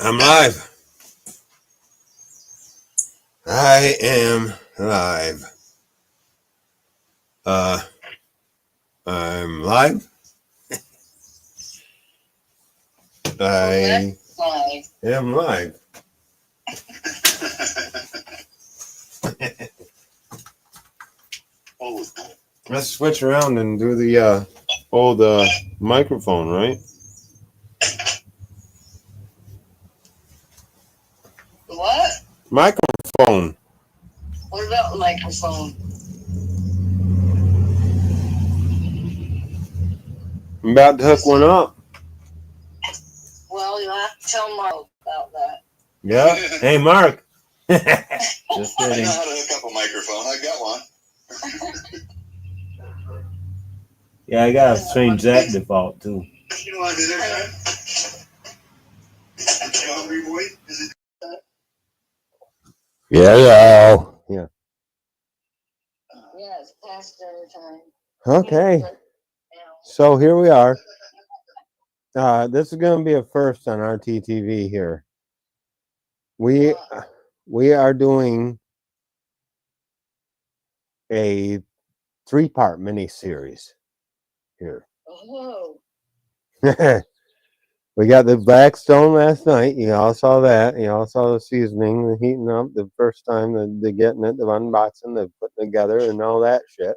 I'm live. I am live. I'm live. I am live. Let's switch around and do the old microphone, right? What? Microphone. What about microphone? I'm about to hook one up. Well, you'll have to tell Mark about that. Yeah. Hey, Mark. Just I kidding. know how to hook up a microphone. I got one. Yeah, I gotta change that default too. You want to do that? You hungry, boy? Is it? Yeah. Yeah, it's past dinner time. Okay. So here we are. This is going to be a first on RTTV here. We are doing a 3-part mini-series here. Oh. We got the Blackstone last night. You all saw that. You all saw the seasoning, the heating up, the first time, the getting it, the unboxing, the putting together, and all that shit.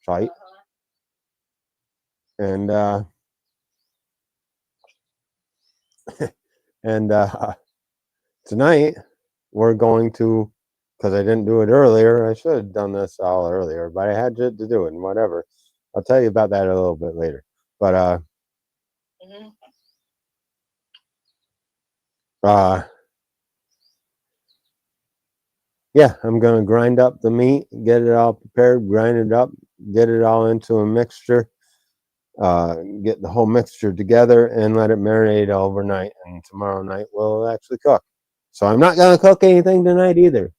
Right? And tonight we're going to, because I didn't do it earlier. I should have done this all earlier, but I had to do it and whatever. I'll tell you about that a little bit later. But yeah, I'm gonna grind up the meat, get it all prepared, grind it up, get it all into a mixture, get the whole mixture together, and let it marinate overnight. And tomorrow night we'll actually cook. So I'm not gonna cook anything tonight either.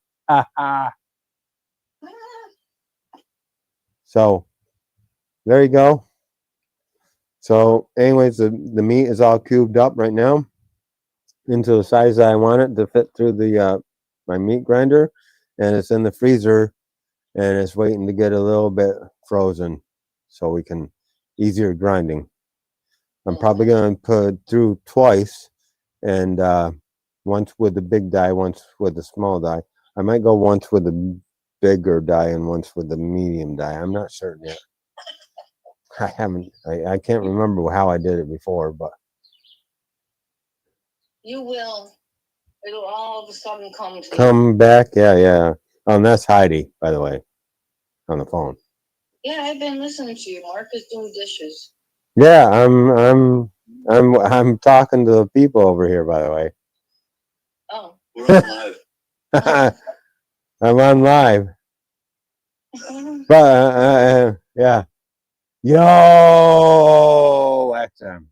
So there you go. So, anyways, the meat is all cubed up right now into the size that I want it to fit through the my meat grinder, and it's in the freezer, and it's waiting to get a little bit frozen, so we can easier grinding. I'm probably going to put it through twice, and once with the big die, once with the small die. I might go once with the bigger die and once with the medium die. I'm not certain yet. I haven't. I can't remember how I did it before, but You will. It'll all of a sudden come to you. come back. Yeah. That's Heidi, by the way, on the phone. Yeah, I've been listening to you. Mark is doing dishes. Yeah, I'm talking to the people over here, by the way. Oh. We're on live. I'm on live. But yeah. Yo, XM.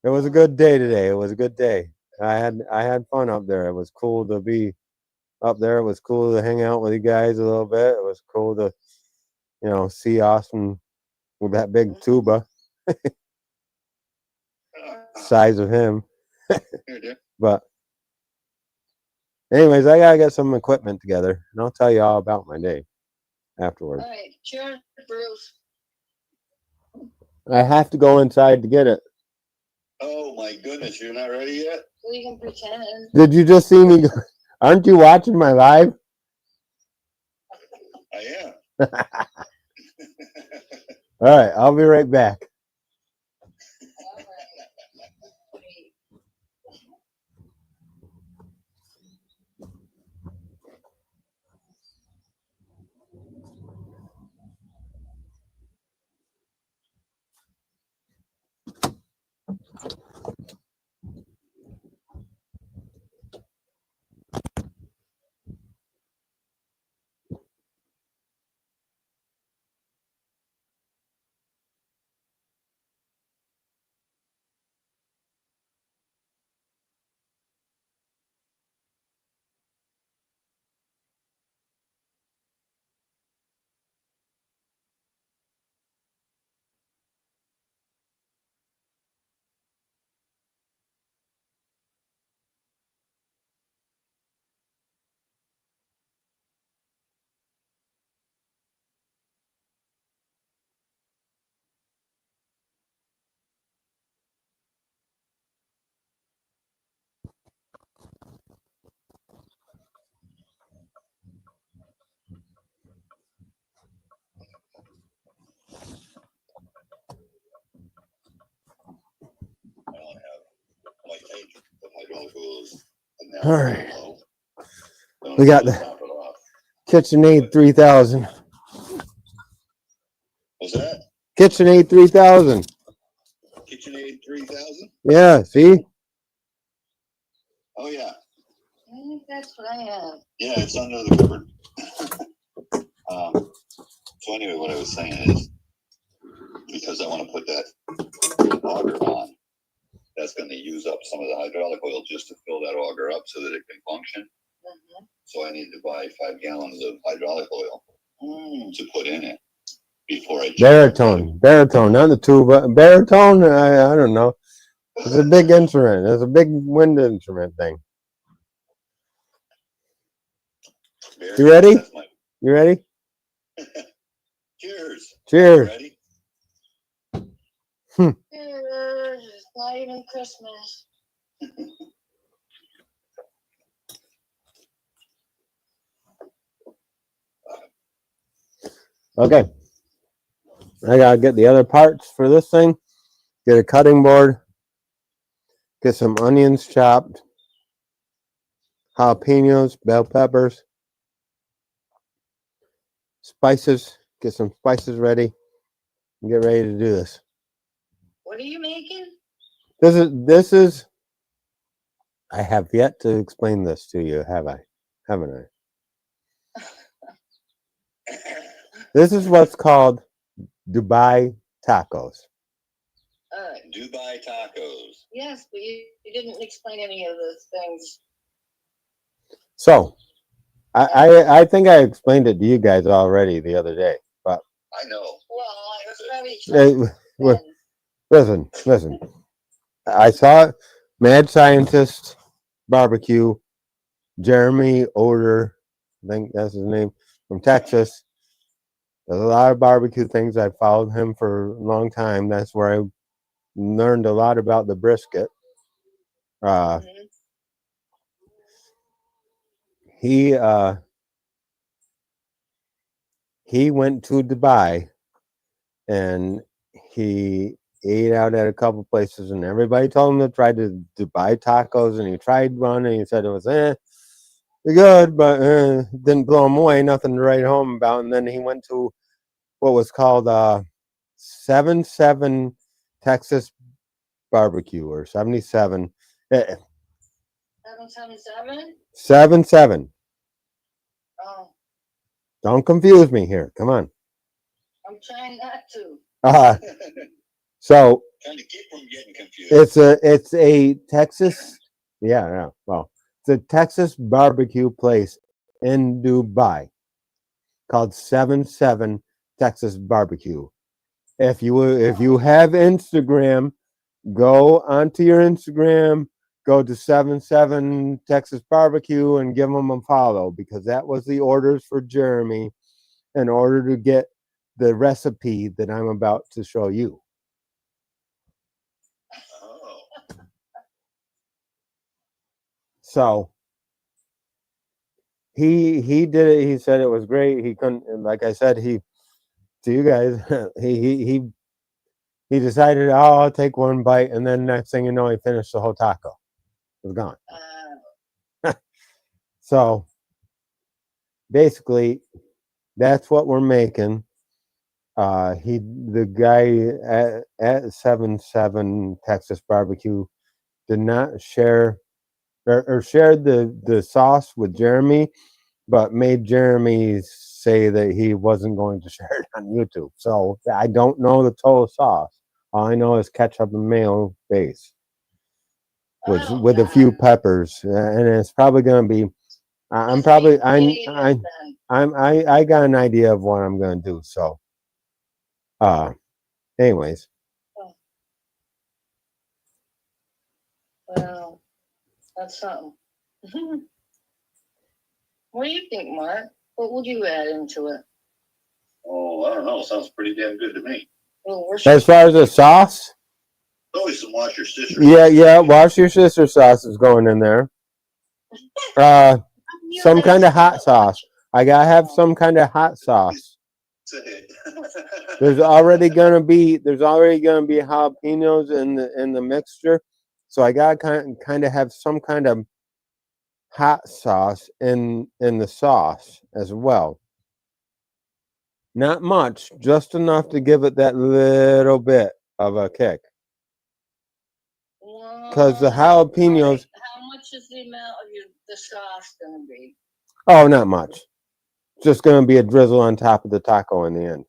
It was a good day today. It was a good day. I had fun up there. It was cool to be up there. It was cool to hang out with you guys a little bit. It was cool to, see Austin with that big tuba. Size of him. But anyways, I gotta get some equipment together, and I'll tell you all about my day afterwards. All right, cheers, Bruce. I have to go inside to get it. Oh my goodness, you're not ready yet? We can pretend. Did you just see me? Aren't you watching my live? I am. All right, I'll be right back. tank of hydraulic oil is now All right. low. Don't We got have to the- top it off. KitchenAid 3000. What's that? KitchenAid 3000. KitchenAid 3000? Yeah, see? Oh, yeah. I think that's what I have. Yeah, it's under the cupboard. So anyway, what I was saying is, because I want to put that auger on, that's going to use up some of the hydraulic oil just to fill that auger up so that it can function. Mhm. So I need to buy 5 gallons of hydraulic oil to put in it before I Baritone, not the tuba. Baritone, I don't know. It's a big instrument. It's a big wind instrument thing. You ready? That's my- You ready? Cheers. Cheers. Ready? It's not even Christmas. Okay. I gotta get the other parts for this thing. Get a cutting board. Get some onions chopped. Jalapenos, bell peppers. Spices. Get some spices ready. And get ready to do this. What are you making? This is I have yet to explain this to you, have I? Haven't I? This is what's called Dubai tacos. Dubai tacos. Yes, but you didn't explain any of those things. So, I think I explained it to you guys already the other day. But I know. Well, I was probably listen. I saw it, Mad Scientist Barbecue, Jeremy Oder, I think that's his name, from Texas. There's a lot of barbecue things. I followed him for a long time. That's where I learned a lot about the brisket. He went to Dubai and he ate out at a couple places, and everybody told him to try the Dubai tacos, and he tried one and he said it was good, but didn't blow him away, nothing to write home about. And then he went to what was called 77 Texas Barbecue or 77. 777? 77. Oh, Don't confuse me here. Come on. I'm trying not to. So Trying to keep from getting confused. it's a Texas, yeah. Well, it's a Texas barbecue place in Dubai called 77 Texas Barbecue. If you have Instagram, go onto your Instagram, go to 77 Texas Barbecue and give them a follow, because that was the orders for Jeremy in order to get the recipe that I'm about to show you. Oh. So he did it. He said it was great. He couldn't, like I said, to you guys, he decided, oh, I'll take one bite, and then next thing you know, he finished the whole taco. It was gone. So basically, that's what we're making. The guy at 77 Texas Barbecue did not share or shared the sauce with Jeremy, but made Jeremy say that he wasn't going to share it on YouTube. So I don't know the total sauce. All I know is ketchup and mayo base, which with a few peppers, and it's probably going to be. I got an idea of what I'm going to do. So, anyways. Well, that's something. What do you think, Mark? What would you add into it? Oh, I don't know. Sounds pretty damn good to me. Well, As far as the sauce, Always some wash your sister. yeah, wash your sister sauce is going in there. Some kind of hot sauce. I gotta have some kind of hot sauce. There's already gonna be jalapenos in the mixture, So I gotta kind of have some kind of hot sauce in the sauce as well. Not much, just enough to give it that little bit of a kick. Because the jalapenos. Alright, how much is the amount of the sauce gonna be? Oh, not much. Just gonna be a drizzle on top of the taco in the end.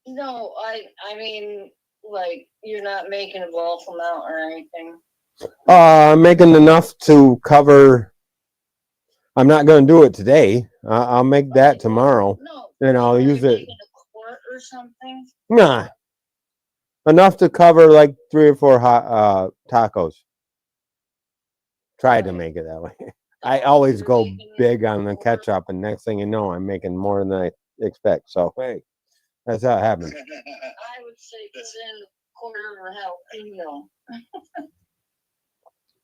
No, I mean, like, you're not making a awful amount or anything. I'm making enough to cover. I'm not gonna do it today. I'll make that tomorrow, No. and I'll use it. Making a quart or something? Nah, enough to cover like 3 or 4 hot tacos. Try to make it that way. I always go big on the ketchup, and next thing you know, I'm making more than I expect. So hey, that's how it happens. I would say put in a quarter of a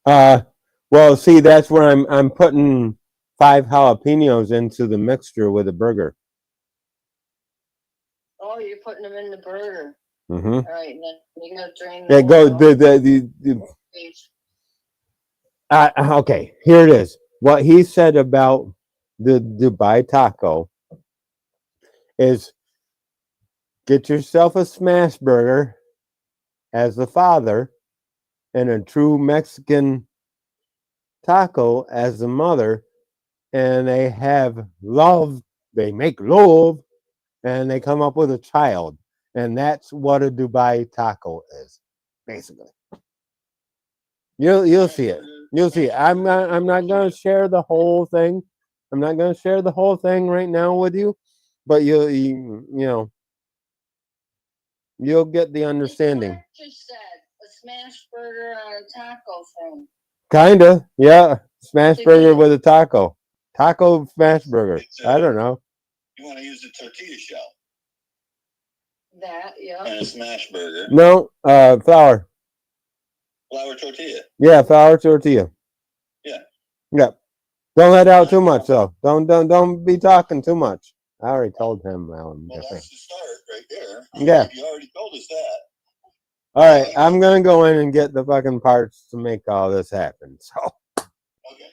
jalapeno. Well, see, that's where I'm putting 5 jalapenos into the mixture with a burger. Oh, you're putting them in the burger. Mm-hmm. All right, and then you gotta drain Yeah, go okay, here it is. What he said about the Dubai taco is get yourself a smash burger as the father and a true Mexican taco as the mother, and they have love, they make love, and they come up with a child. And that's what a Dubai taco is, basically. You'll see it. You'll see it. I'm not gonna share the whole thing. I'm not gonna share the whole thing right now with you, but you know you'll get the understanding. Just said a smash burger on a taco thing. Kinda, yeah. Smash burger with a taco. Taco smash burger. I don't know. You want to use a tortilla shell That, yeah. and a smash burger. No, flour. Flour tortilla. Yeah, flour tortilla. Yeah. Yep. Don't let out too much though. Don't be talking too much. I already told him, Alan. Well, that's the start right there. Yeah. You already told us that. All right, I'm gonna go in and get the fucking parts to make all this happen. So. Okay.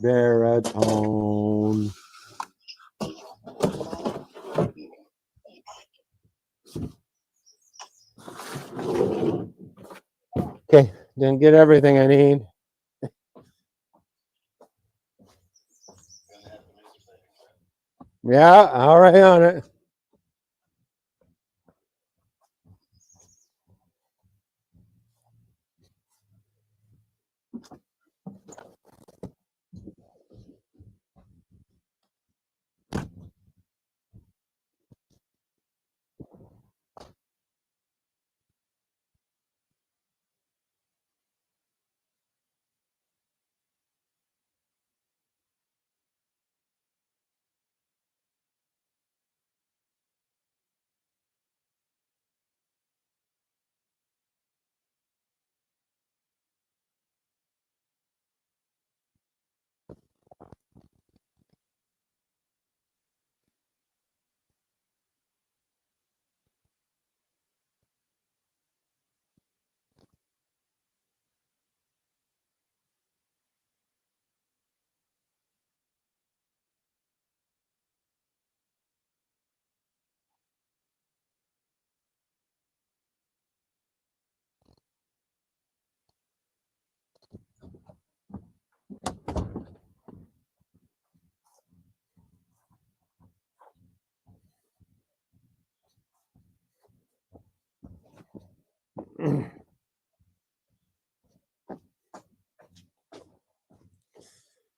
baritone. Okay, didn't get everything I need. Yeah, all right on it.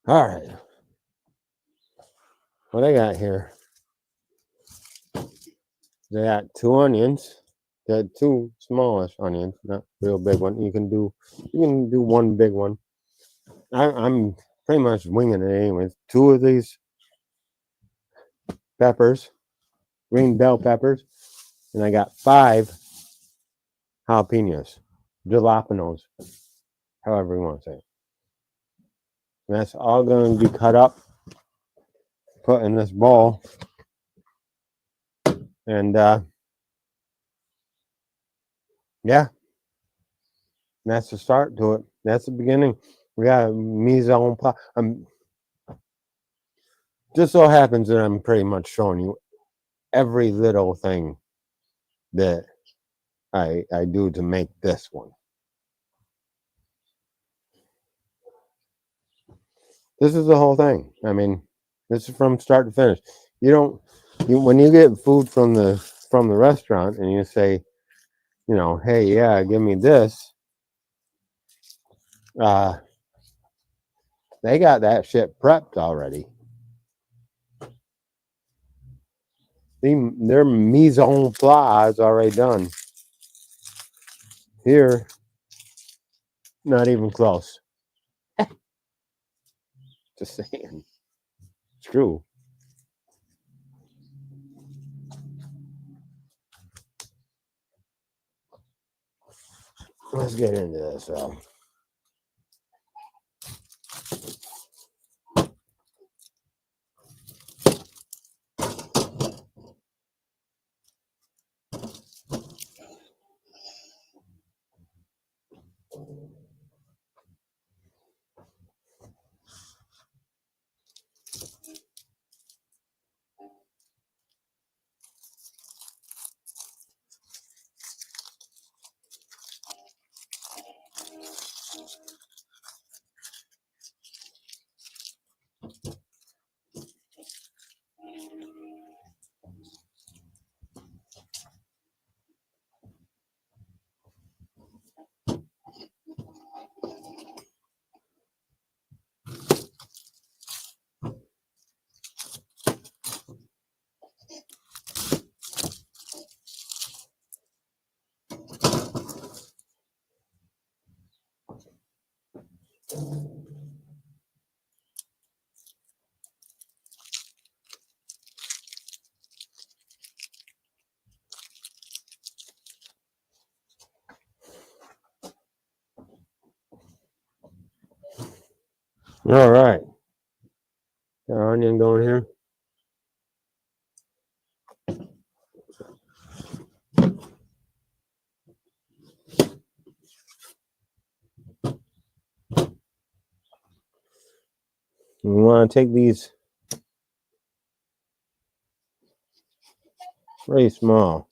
All right. What I got here? They got 2 onions. Got 2 smallish onions, not real big one. You can do one big one. I'm pretty much winging it anyways. 2 of these peppers, green bell peppers, and I got 5 jalapenos, jalapenos, however you want to say it. And that's all going to be cut up, put in this bowl, and yeah, that's the start to it. That's the beginning. We got mise en place. Just so happens that I'm pretty much showing you every little thing that I do to make this one. This is the whole thing. I mean, this is from start to finish. When you get food from the restaurant and you say, hey, yeah, give me this. They got that shit prepped already. Their mise en place is already done. Here, not even close. Just saying. It's true. Let's get into this. All right. Got our onion going here. We want to take these very small.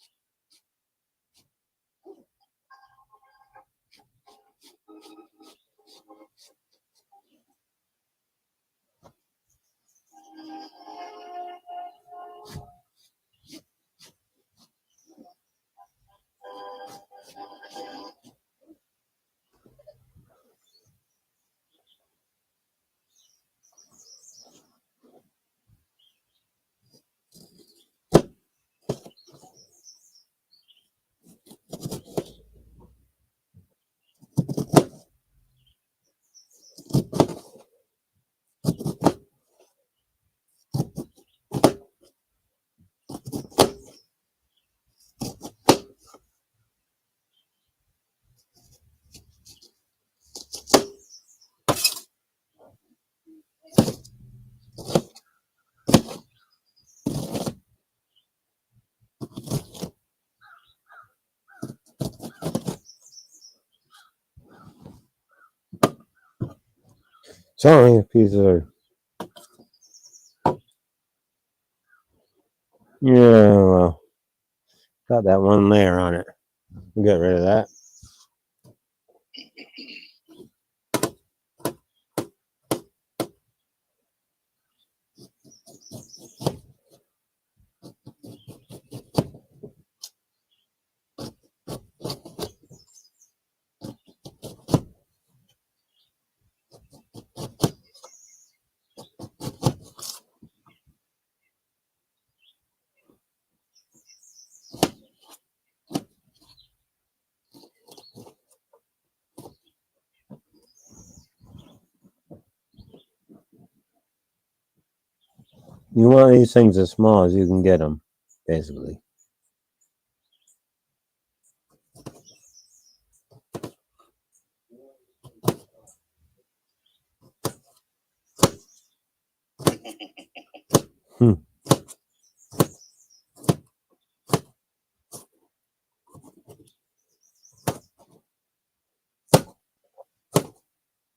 Sorry, a piece of. Yeah, well, got that one layer on it. We'll get rid of that. You want these things as small as you can get them, basically.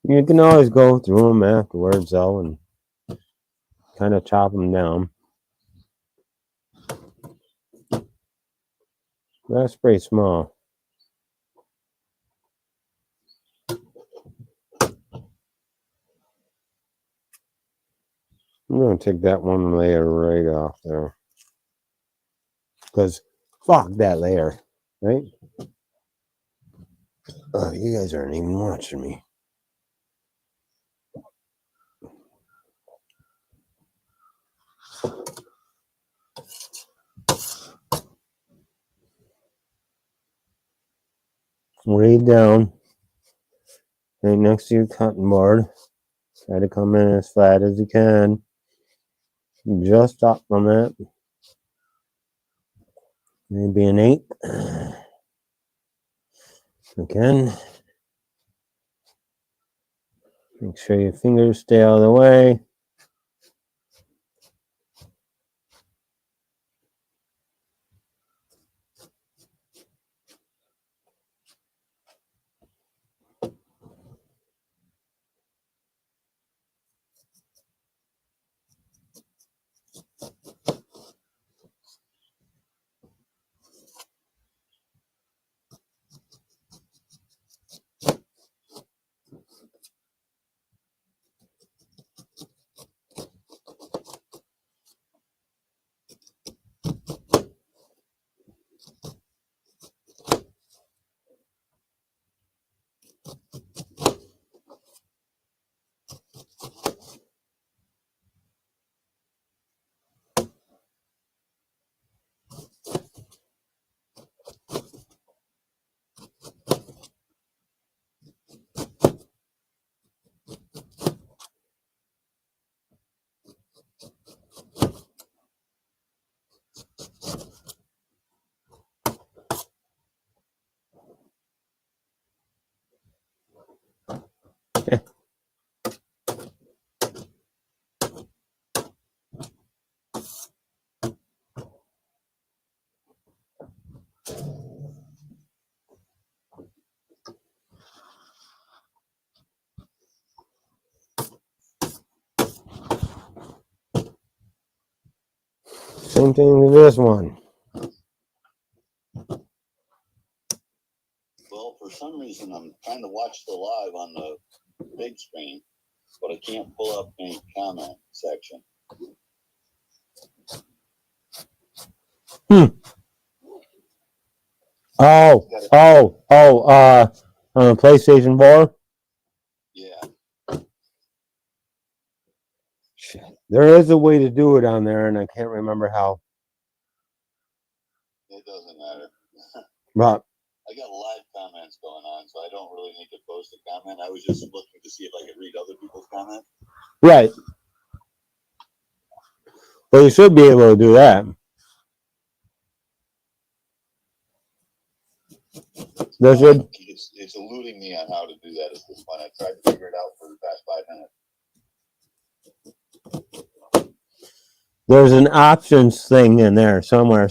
You can always go through them afterwards, though, and kind of chop them down. That's pretty small. I'm going to take that one layer right off there. Because fuck that layer, right? Oh, you guys aren't even watching me. Way down, right next to your cutting board. Try to come in as flat as you can. Just up from that. Maybe an 8. Again. Make sure your fingers stay out of the way. Same thing with this one. Well, for some reason, I'm trying to watch the live on the big screen, but I can't pull up any comment section. Oh, on PlayStation 4? Yeah, Shit. There is a way to do it on there, and I can't remember how. it doesn't matter. But I got live comments going on, so I don't really need to post a comment. I was just looking to see if I could read other people's comments. right. Well, you should be able to do that. There should. It's eluding me on how to do that at this point. I tried to figure it out for the past 5 minutes. There's an options thing in there somewhere.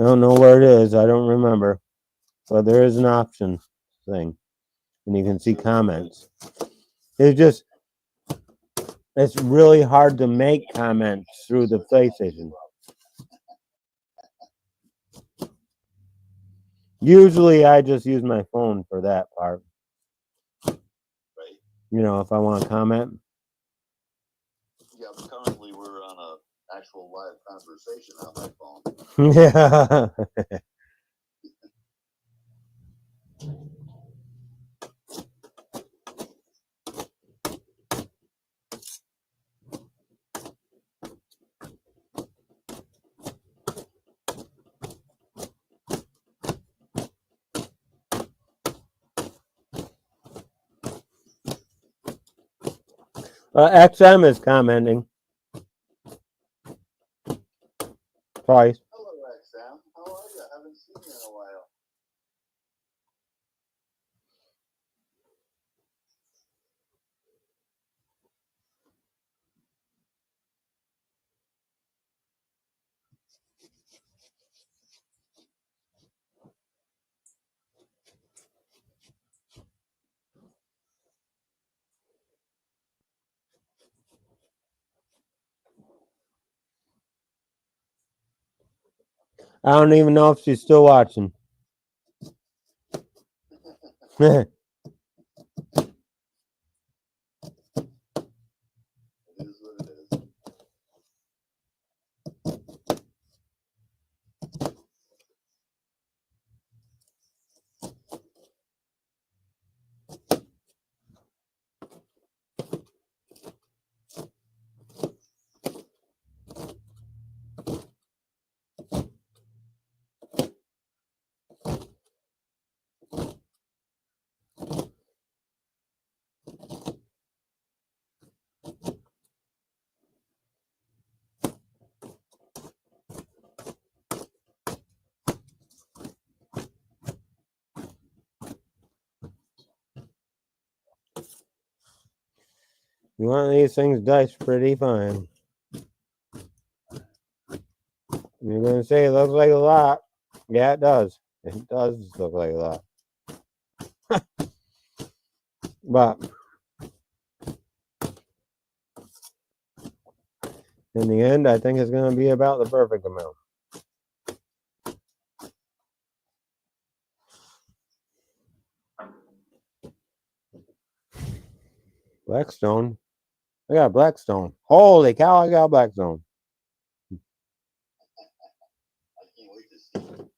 I don't know where it is. I don't remember. But there is an option thing. And you can see comments. It's really hard to make comments through the PlayStation. Usually I just use my phone for that part. Right? You know, if I want to comment. Yeah, but currently we're on a actual live conversation on my phone. Yeah. XM is commenting. Twice. Hello, XM. How are you? I haven't seen you in a while. I don't even know if she's still watching. It is what it is. You want these things diced pretty fine. You're going to say it looks like a lot. Yeah, it does. It does look like a lot. But in the end, I think it's going to be about the perfect amount. Blackstone. I got Blackstone. Holy cow, I got Blackstone. I can't wait to see you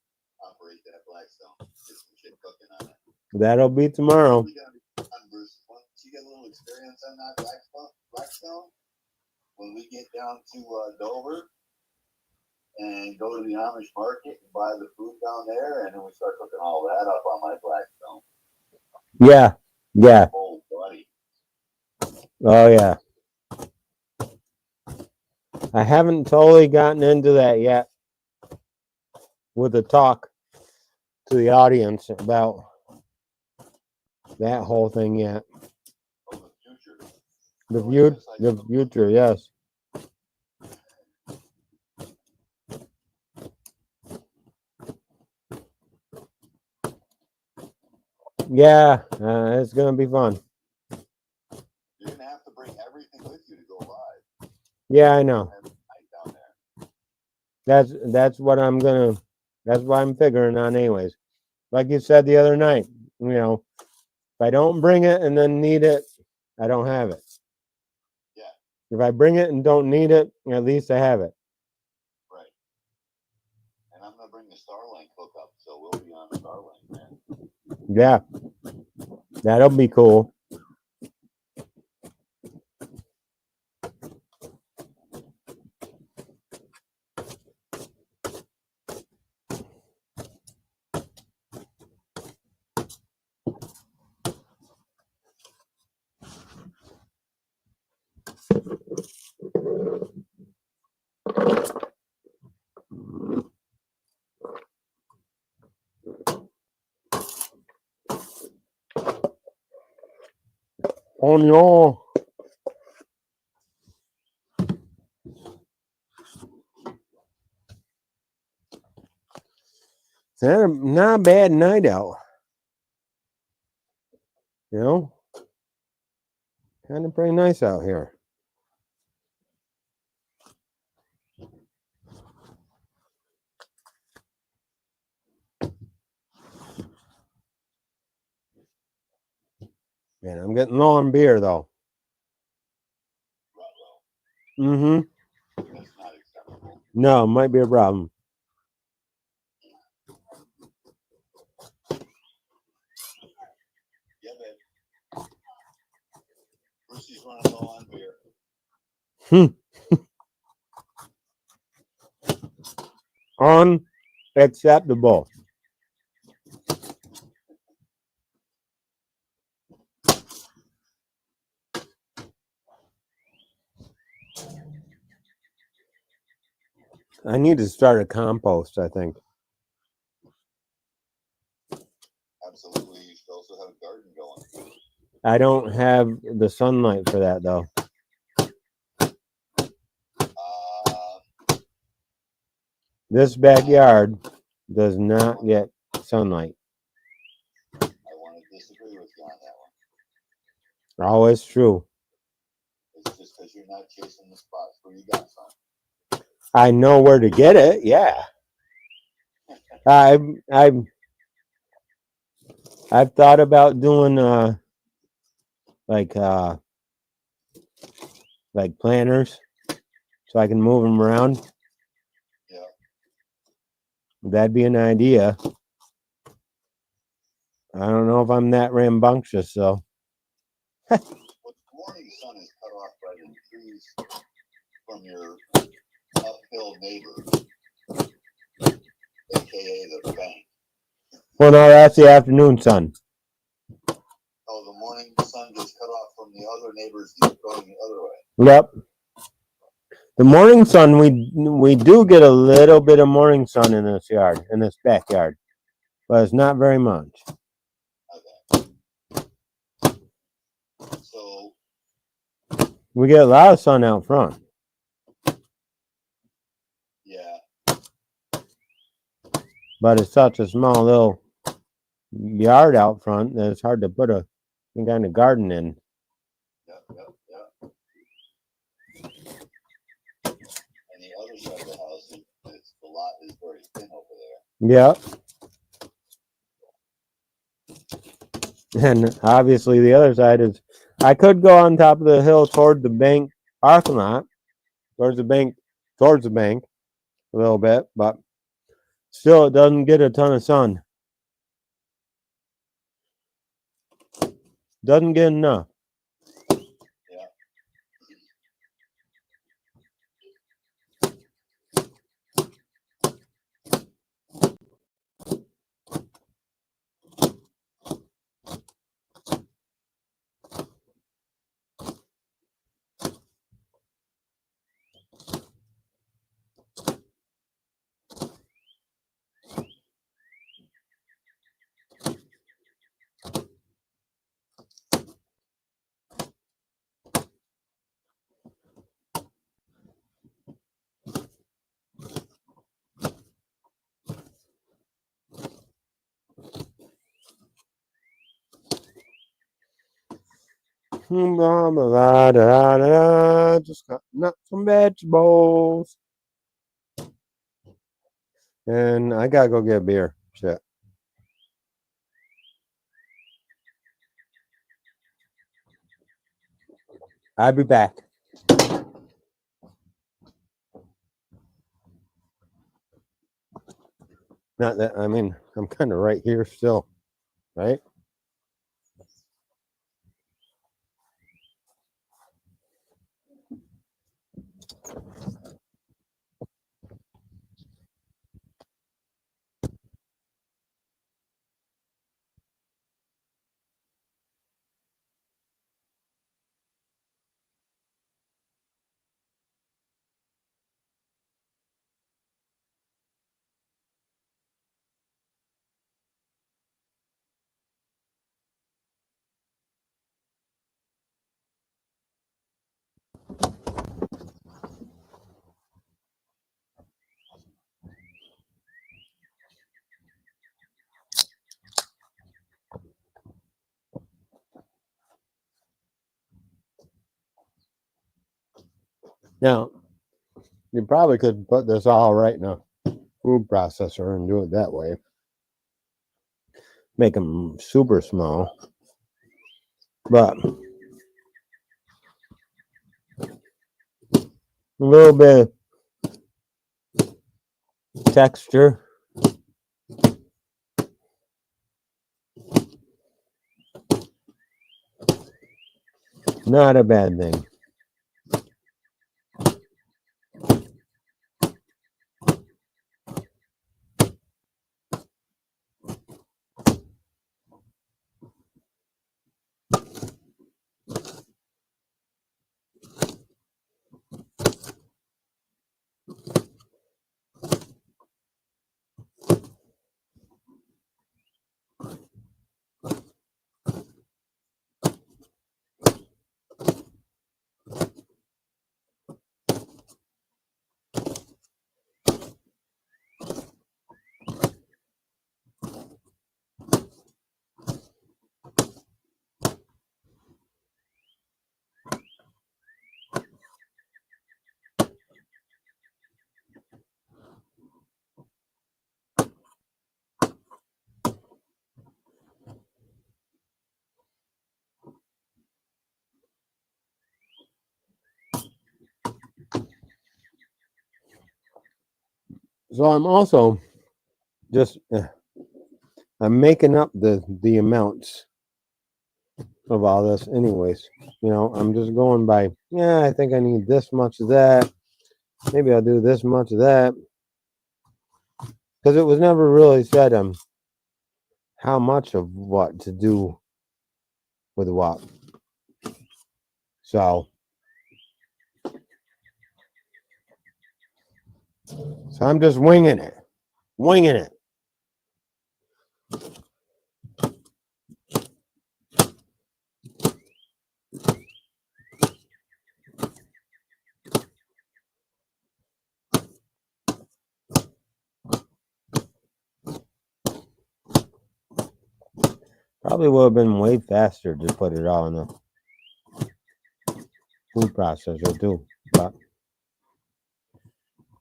operate that Blackstone. Get some shit cooking on it. That'll be tomorrow. We gotta be on Bruce. Once you get a little experience on that Blackstone, when we get down to Dover and go to the Amish market and buy the food down there, and then we start cooking all that up on my Blackstone. Yeah. Yeah. Oh, buddy. Oh, yeah. I haven't totally gotten into that yet with the talk to the audience about that whole thing yet. Oh, the future. The future, yes. Yeah, it's gonna be fun. Yeah, I know. Have a night down there. That's what I'm gonna. That's what I'm figuring on, anyways. Like you said the other night, if I don't bring it and then need it, I don't have it. Yeah, If I bring it and don't need it, at least I have it. right. And I'm gonna bring the Starlink hookup, so we'll be on Starlink, man. Yeah, that'll be cool. Oh no. It's not a bad night out. Kind of pretty nice out here. Man, I'm getting low on beer though. Ruh-roh. Mm-hmm. That's not acceptable. No, might be a problem. Yeah, babe. Brucey's running low on beer. Unacceptable. I need to start a compost, I think. Absolutely. You should also have a garden going. I don't have the sunlight for that though. This backyard does not get sunlight. I want to disagree with you on that one. Always true. It's just because you're not chasing the spots where you got some. I know where to get it. Yeah. I've thought about doing like planters so I can move them around. Yeah. That'd be an idea. I don't know if I'm that rambunctious though. Well, the morning sun is cut off by the trees from your uphill neighbor, aka the bank. Well, no, that's the afternoon sun. Oh, the morning sun gets cut off from the other neighbors going the other way. Yep. The morning sun, we do get a little bit of morning sun in this yard, in this backyard, but it's not very much. Okay. So We get a lot of sun out front. yeah, But it's such a small little yard out front that it's hard to put some kind of garden in. yep. And the other side of the house, the lot is very thin over there. Yep. And obviously the other side is, I could go on top of the hill toward the bank parking lot, towards the bank a little bit, but still it doesn't get a ton of sun. Doesn't get enough. Yeah. Blah, blah, blah, da, da, da, just cutting up some vegetables. And I gotta go get a beer. Shit. I'll be back. Not that, I mean, I'm kind of right here still, right? Now, you probably could put this all right in a food processor and do it that way. Make them super small. But a little bit of texture. Not a bad thing. So I'm also just I'm making up the amounts of all this anyways. You know, I'm just going by, yeah, I think I need this much of that. Maybe I'll do this much of that. Because it was never really said how much of what to do with what. So I'm just winging it. Winging it. Probably would have been way faster to put it all in a food processor too. But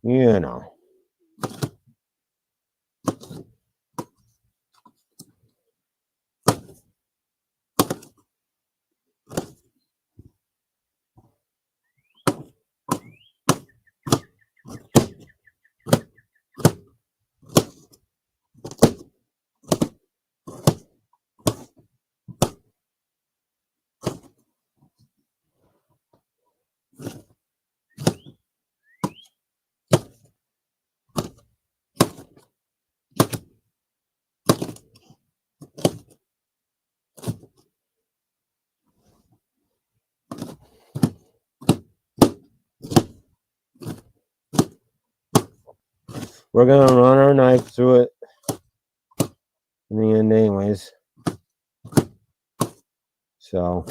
you know. We're gonna run our knife through it in the end anyways. So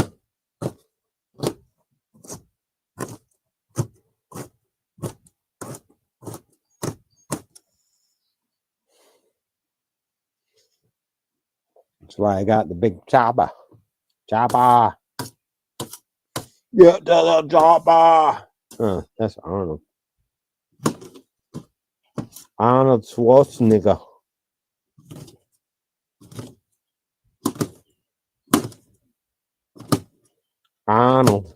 that's why I got the big chopper. Chopper. Get to the chopper. That's Arnold. Arnold Schwarzenegger. Arnold.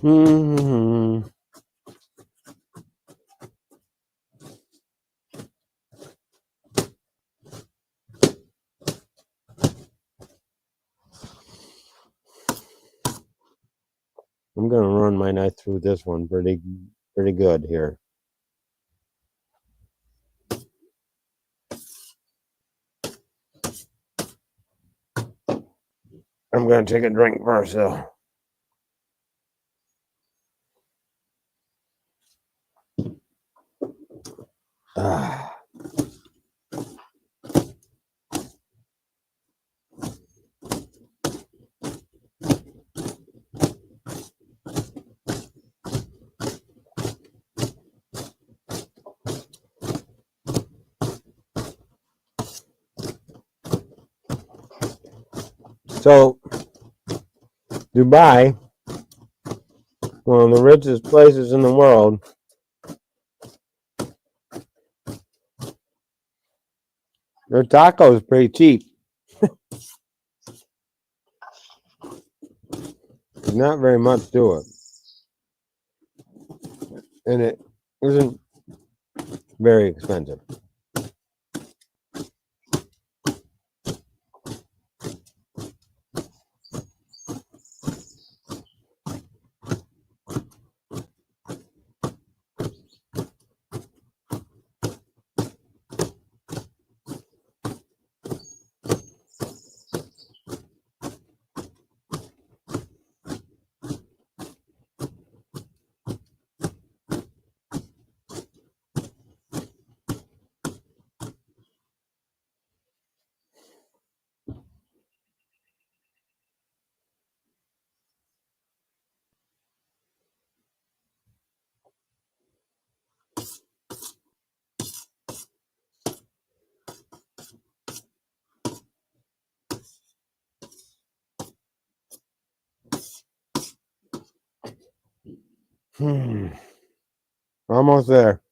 Hmm. I'm gonna run my knife through this one pretty good here. I'm gonna take a drink first, though. Ah. So, Dubai, one of the richest places in the world, their taco is pretty cheap. There's not very much to it. And it isn't very expensive. Almost there.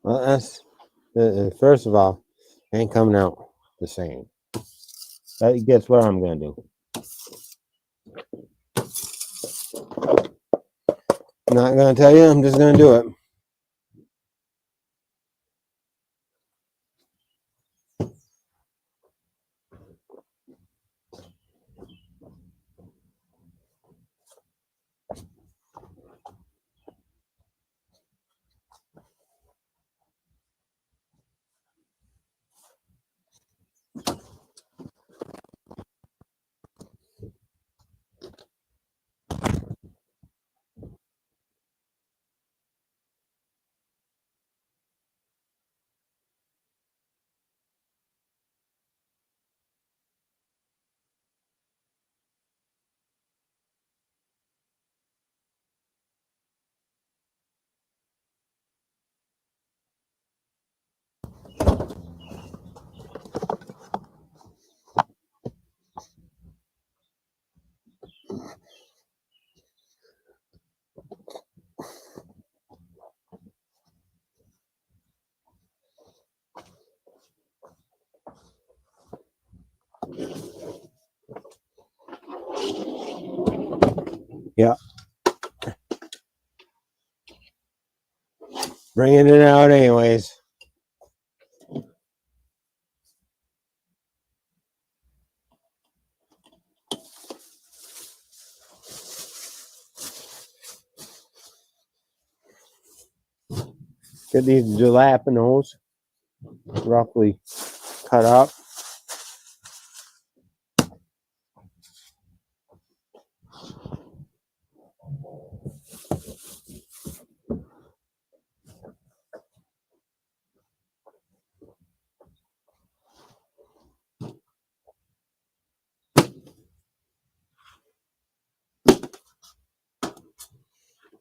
Well, that's first of all, ain't coming out the same. Guess what I'm gonna do? I'm not gonna tell you. I'm just gonna do it. Yeah, bringing it out anyways. Get these jalapenos roughly cut up.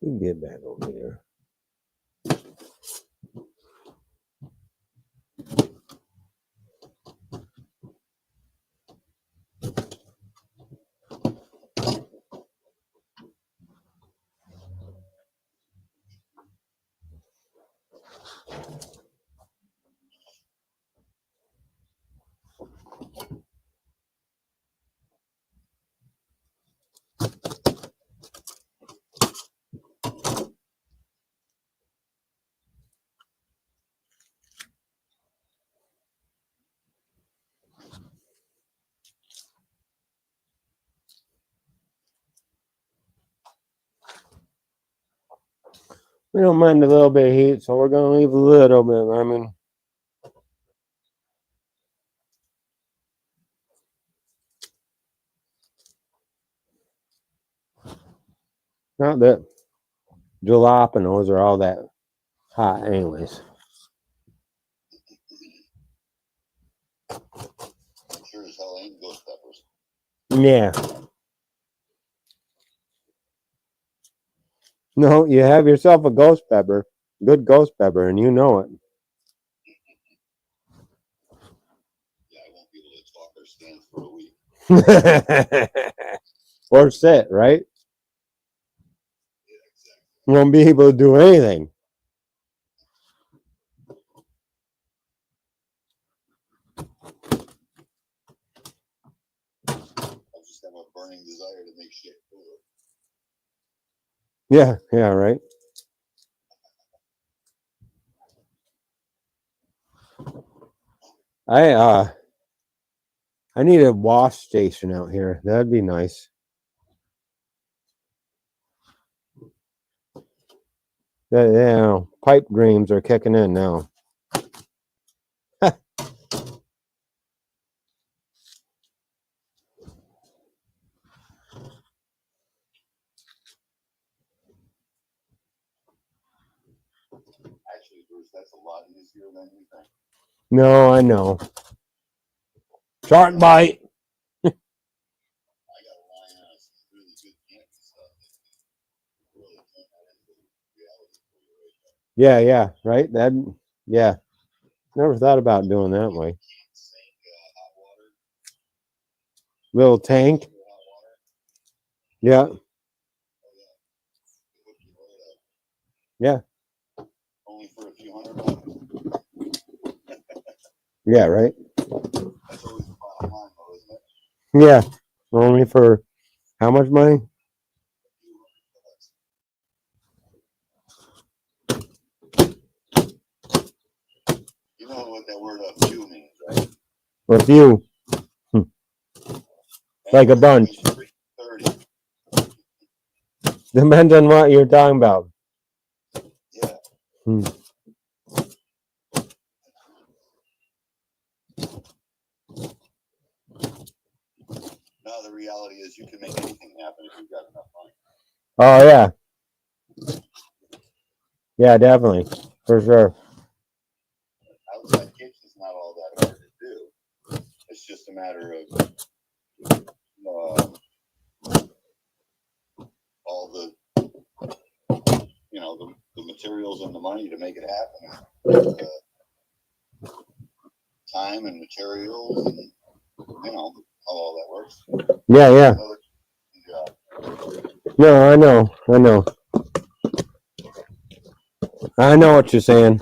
You can get back over here. We don't mind a little bit of heat, so we're gonna leave a little bit. I mean, not that jalapenos are all that hot, anyways. Sure as hell ain't ghost peppers. Yeah. No, you have yourself a ghost pepper, good ghost pepper, and you know it. Yeah, I won't be able to talk or stand for a week. Or sit, right? Yeah, exactly. You won't be able to do anything. I'll just have a burning desire to make shit cooler. Yeah, right. I need a wash station out here. That'd be nice. Pipe dreams are kicking in now. Actually, Bruce, that's a lot easier than you think. No, I know. Shark bite. I got a line on some really good camping stuff that really turn that into reality for you right there. Yeah, right. Yeah. Never thought about doing that way. Sink, hot water, Little tank. hot water. Yeah, Oh yeah. Hook you right up. yeah. Only for a few $100. Yeah, right. That's always the bottom line, though, isn't it? Yeah, only for how much money? You know what that word "a few" means, right? A few, like a bunch. 30. Depends on what you're talking about. Yeah. Hmm. Now the reality is you can make anything happen if you've got enough money. Oh yeah, yeah, definitely, for sure. Outside kicks is not all that hard to do. It's just a matter of all the the materials and the money to make it happen. Time and materials and how all that works. Yeah, yeah. No, I know what you're saying.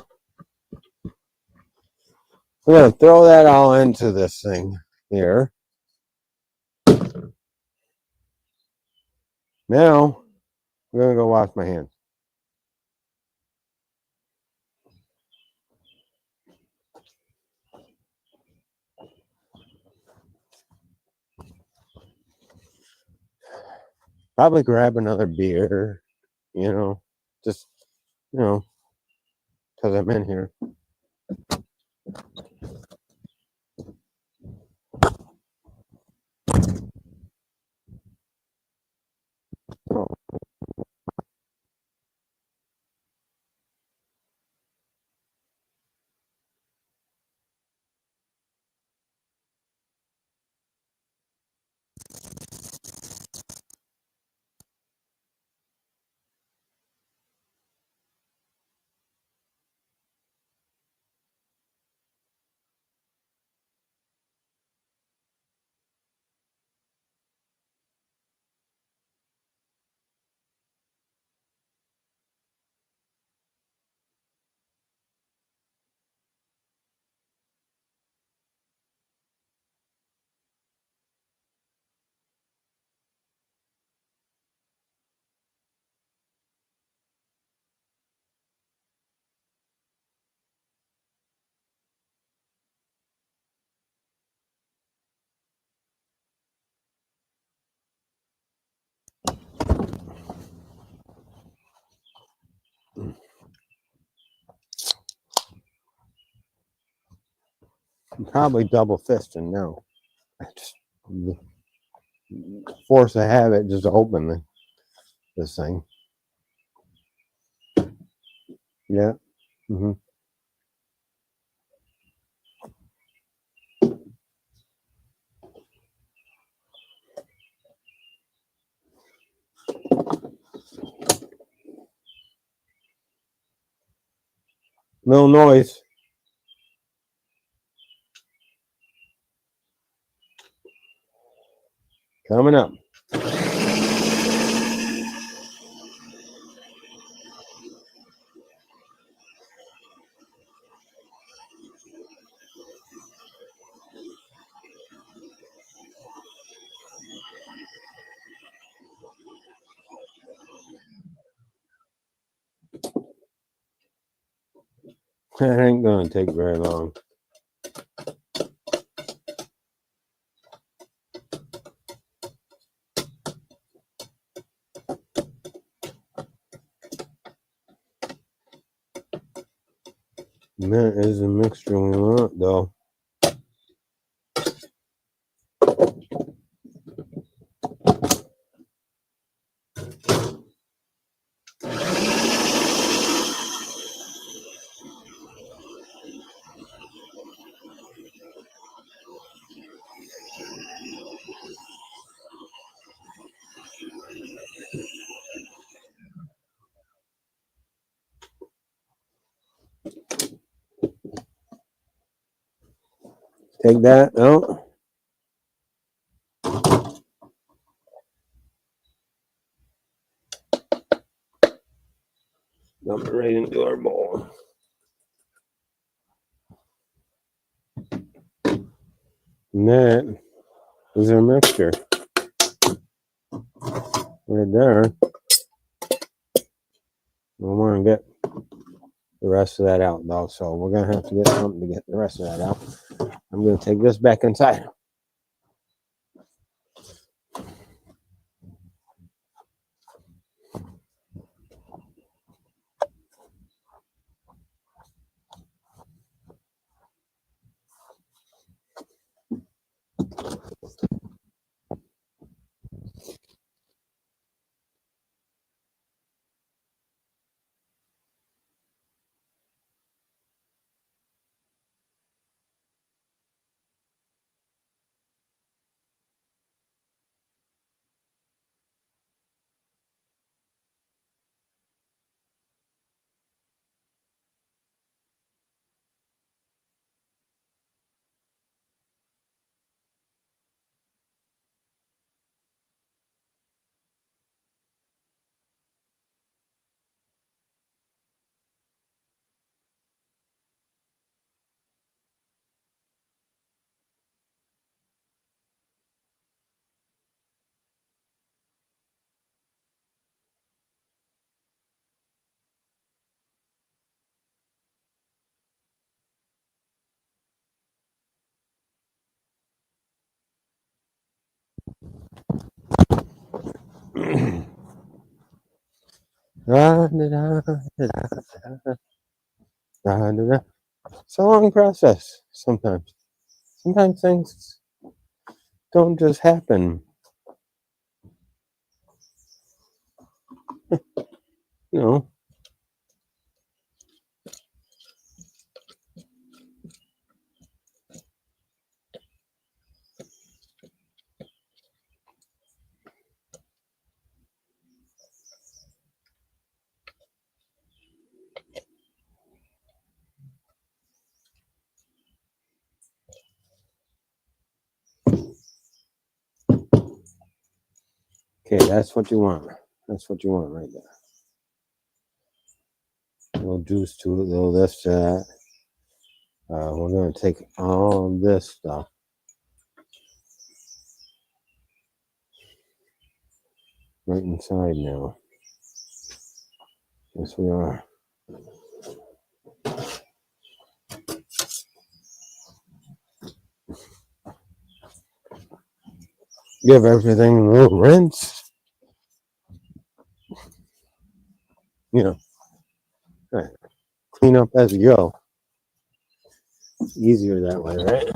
I'm gonna throw that all into this thing here. Now, I'm gonna go wash my hands. Probably grab another beer, just, because I'm in here. Oh. I'm probably double fisting now. I just force a habit just to open this thing. Yeah. Mm-hmm. No noise. Coming up. That ain't gonna take very long. That is the mixture we want, though. Take that out. Dump it right into our bowl. And that is our mixture. Right there. We want to get the rest of that out though, so we're gonna have to get something to get the rest of that out. I'm gonna take this back inside. It's a long process sometimes. Sometimes things don't just happen. You know. Okay, that's what you want. That's what you want right there. A little juice to it, a little this, that. We're gonna take all this stuff. Right inside now. Yes, we are. Give everything a little rinse. You know, right. Clean up as you go. Easier that way, right?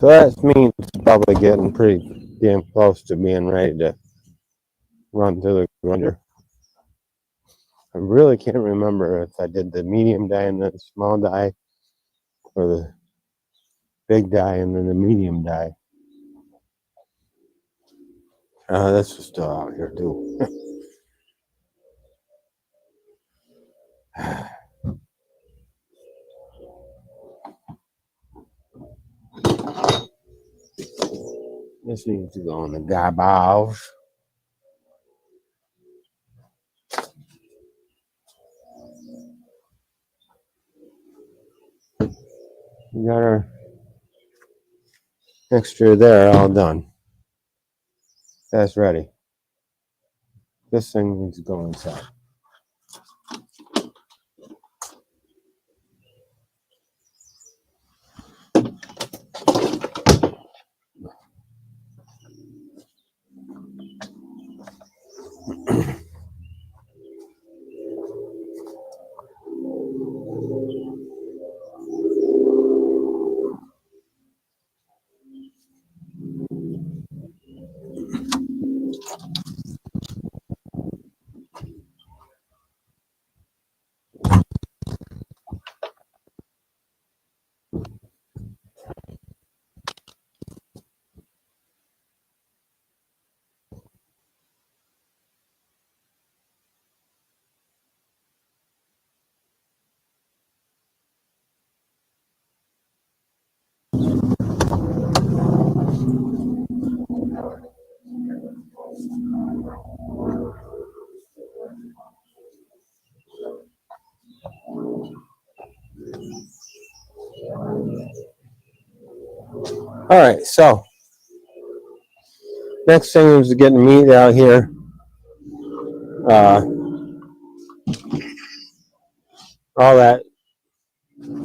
So that means it's probably getting pretty damn close to being ready to run through the grinder. I really can't remember if I did the medium die and then the small die, or the big die and then the medium die. This is still out here too. This needs to go in the garbage. We got our mixture there all done. That's ready. This thing needs to go inside. All right, so next thing is getting meat out here. All that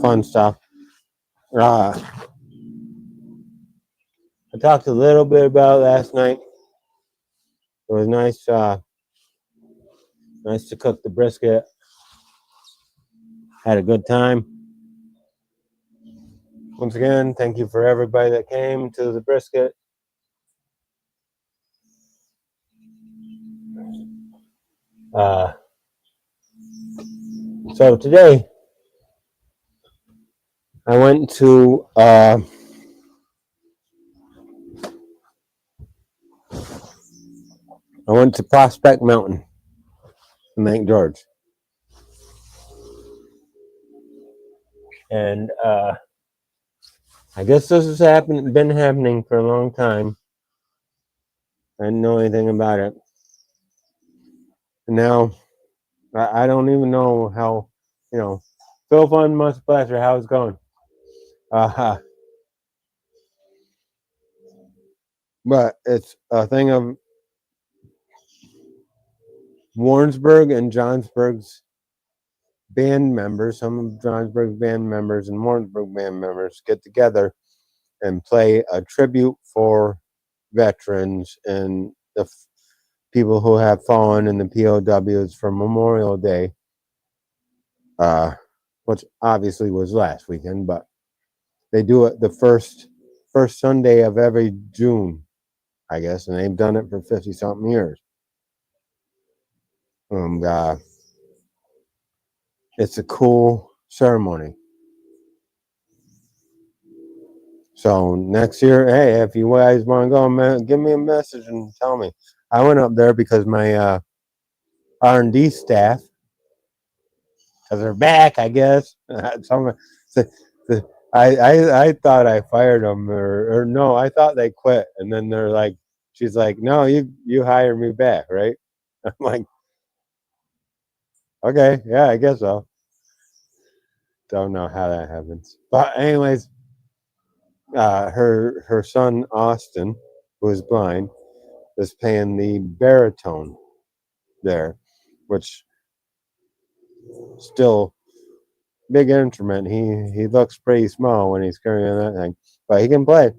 fun stuff. I talked a little bit about it last night. It was nice, nice to cook the brisket. Had a good time. Once again, thank you for everybody that came to the brisket. So today, I went to Prospect Mountain in St. George, and I guess this has been happening for a long time. I didn't know anything about it, and now I don't even know how. Phil Fun Must Blaster, how it's going. But it's a thing of Warrensburg and Johnsburg's band members, some of Johnsburg's band members and Warrensburg band members get together and play a tribute for veterans and the people who have fallen in the POWs for Memorial Day, which obviously was last weekend, but they do it the first Sunday of every June, I guess, and they've done it for 50-something years. And it's a cool ceremony. So next year, hey, if you guys want to go, give me a message and tell me. I went up there because my R&D staff, because they're back, I guess. I thought I fired them, or no, I thought they quit, and then they're like, she's like, no, you hired me back, right? I'm like, okay, yeah, I guess so. Don't know how that happens, but anyways, her son Austin, who is blind, is playing the baritone there, which still big instrument. He looks pretty small when he's carrying that thing, but he can play.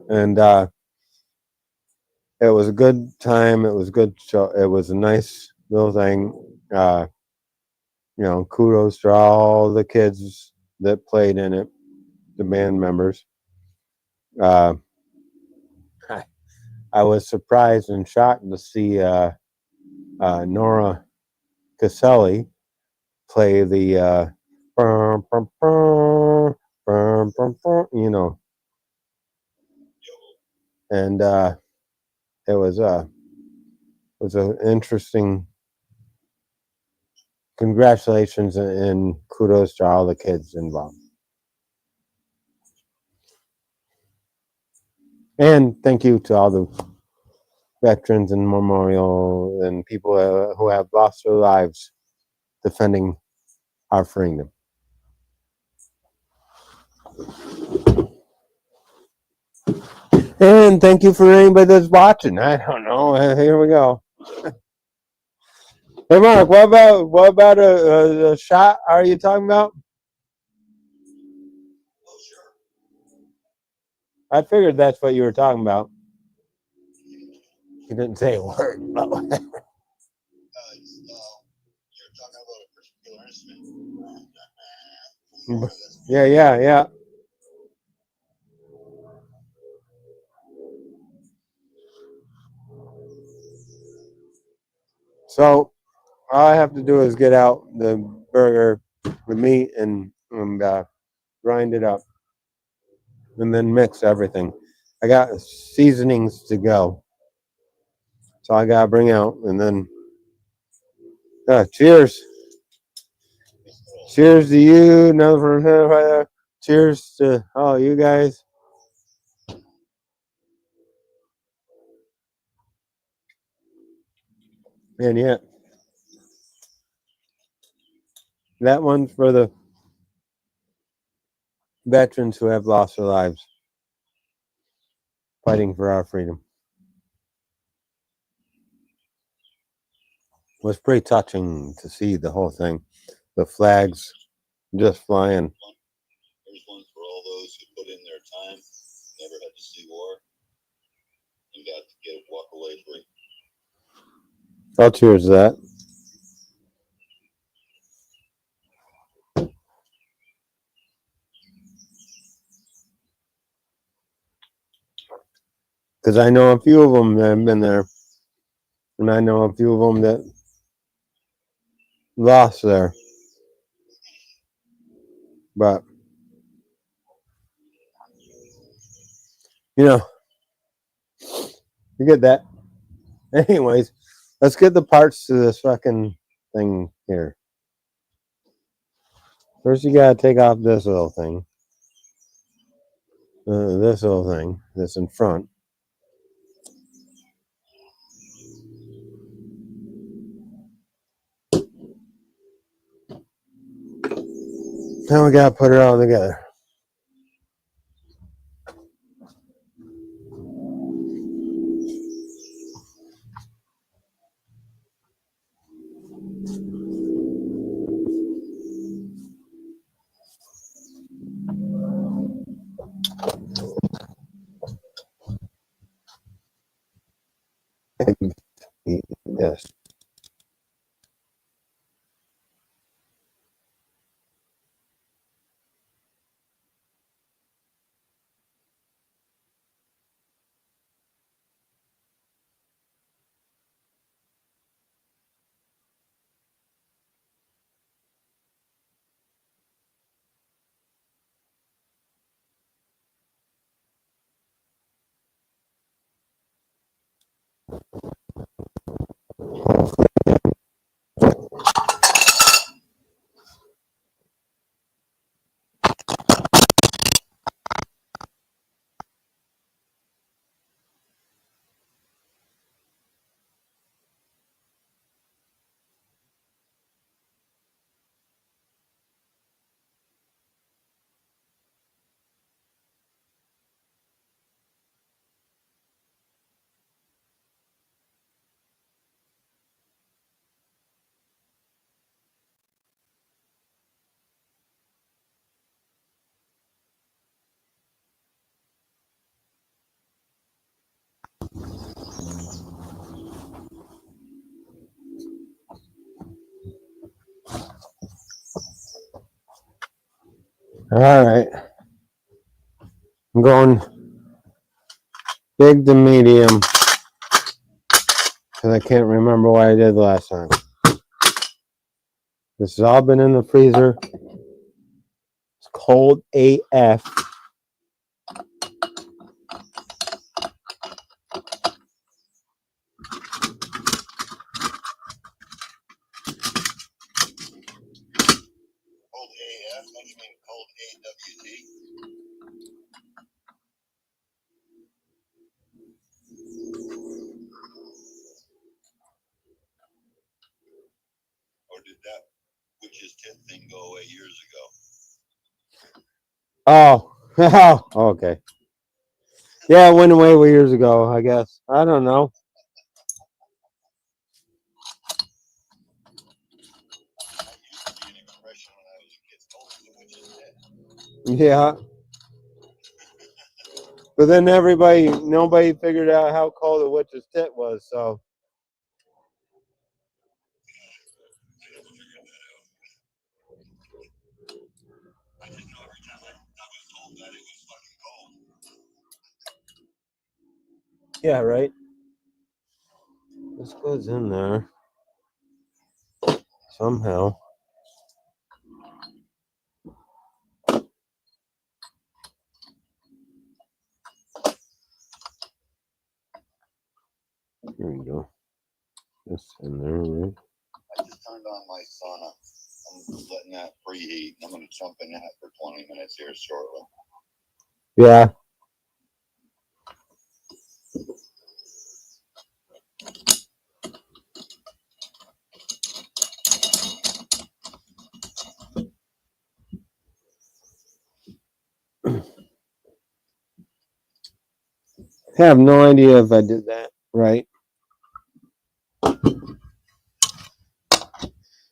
And it was a good time. It was a good show. It was a nice little thing. Kudos to all the kids that played in it. the band members. Uh, I was surprised and shocked to see Nora Caselli play the bum, bum, bum, bum, bum, bum, and it was an interesting. Congratulations and kudos to all the kids involved, and thank you to all the veterans and memorial and people who have lost their lives defending our freedom. And thank you for anybody that's watching. I don't know. Here we go. Hey, Mark. What about a shot? Are you talking about? Oh, sure. I figured that's what you were talking about. You didn't say a word. You're talking about a particular instrument. Yeah. So all I have to do is get out the burger, the meat, and grind it up, and then mix everything. I got seasonings to go, so I gotta bring out, and then cheers. Cheers to you. Another cheers to all you guys. And yeah, that one's for the veterans who have lost their lives fighting for our freedom. It was pretty touching to see the whole thing. The flags just flying. There's one for all those who put in their time, never had to see war, and got to walk away free. I'll cheers to that. Because I know a few of them that have been there, and I know a few of them that lost there. But you get that. Anyways, let's get the parts to this fucking thing here. First, you gotta take off this little thing. This little thing that's in front. Now we gotta put it all together. Yes. All right. I'm going big to medium because I can't remember what I did last time. This has all been in the freezer. It's cold AF. Cold AF, don't you mean cold AWT? Or did that witch's tip thing go away years ago? Oh, okay. Yeah, it went away years ago, I guess. I don't know. That used to be an expression when I was a kid. Cold as a witch's tip. Yeah. But then nobody figured out how cold a witch's tit was, so. I never figured that out. I just know every time I was told that it was fucking cold. Yeah, right. This goes in there somehow. Here we go. This in there, right? I just turned on my sauna. I'm letting that preheat. I'm going to jump in that for 20 minutes here shortly. Yeah. I have no idea if I did that right.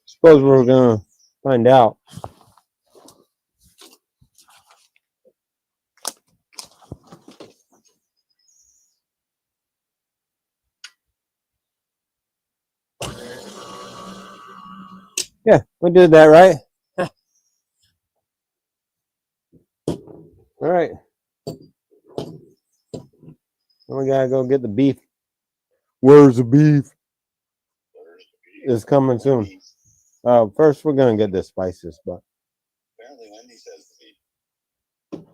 Suppose we're gonna find out. Yeah, we did that right. All right. Now we gotta go get the beef. Where's the beef? It's coming soon. First we're gonna get the spices, but Apparently, Wendy says to me,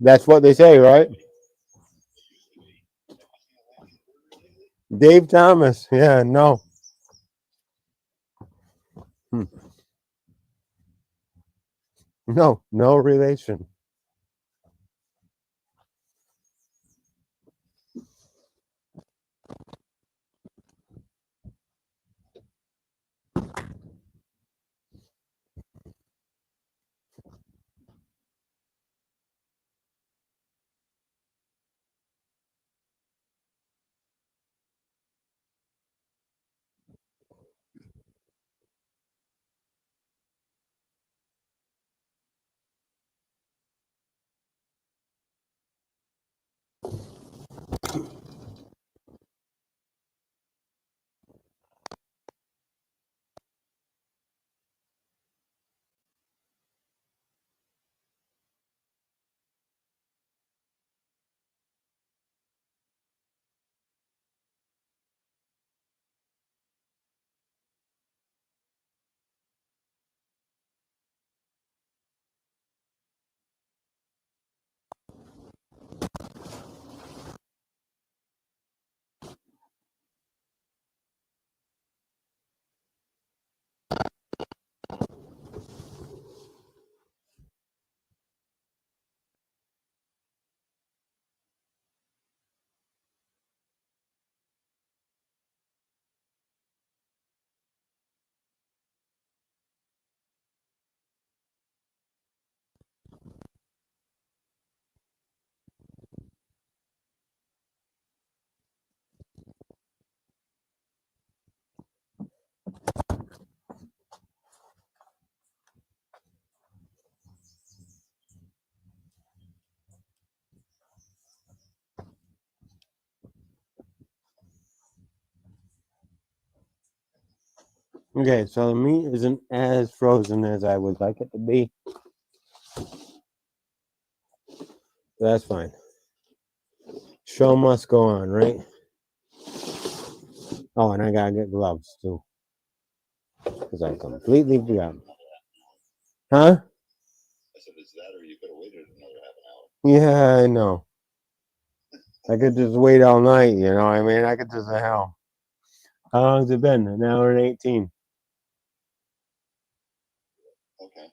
that's what they say, right? it used to be. Have you seen a Wendy's burger lately? Dave Thomas. Yeah, no. No relation. Okay, so the meat isn't as frozen as I would like it to be. That's fine. Show must go on, right? Oh, and I gotta get gloves too. Because I completely forgot. Huh? I said, it's that or you could have waited another half an hour. Yeah, I know. I could just wait all night, you know what I mean? I could just hell. How long's it been? An hour and 18. Okay.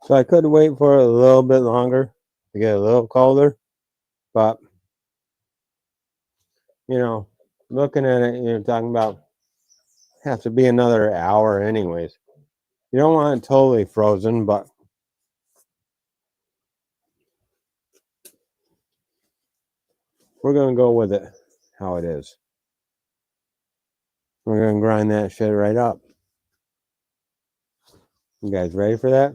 So I could wait for a little bit longer to get a little colder. But, you know, looking at it, you're talking about have to be another hour anyways. You don't want it totally frozen, but we're going to go with it how it is. We're going to grind that shit right up. You guys ready for that?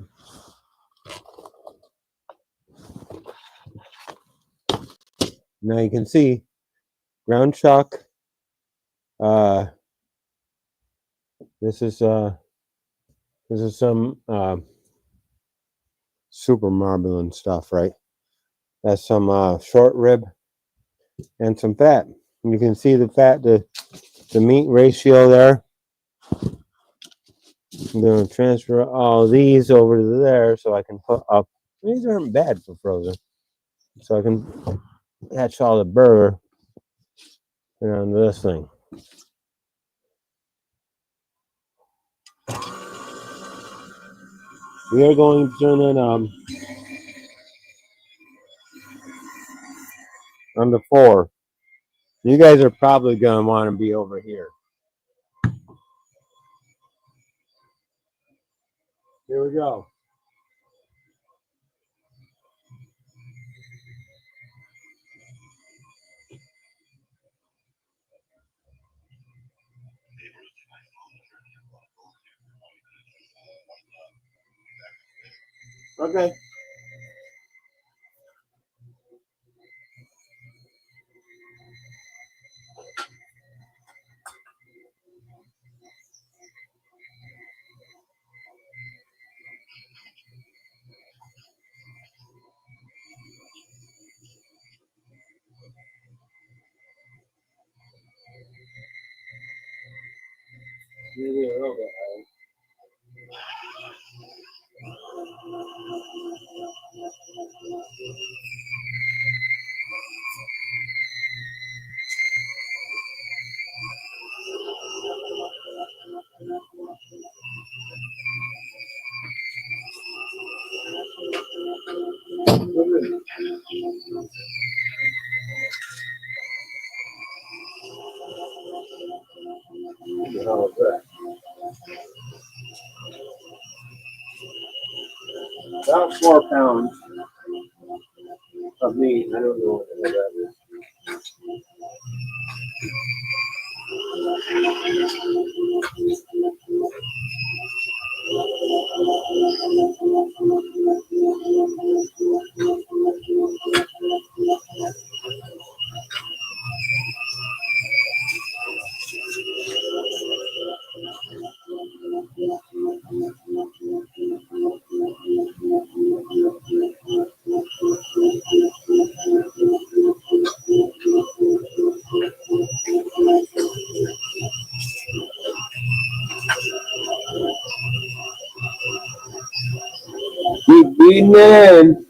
Now you can see ground chuck. This is some super marbling stuff, right? That's some short rib and some fat. You can see the fat to the meat ratio there. I'm going to transfer all these over to there so I can put up. These aren't bad for frozen. So I can catch all the burger and onto this thing. We are going to turn it on the 4. You guys are probably going to want to be over here. Here we go. Okay. Maybe a little bit. How is that? About 4 pounds of meat. I don't know what that is. Keep beating it in.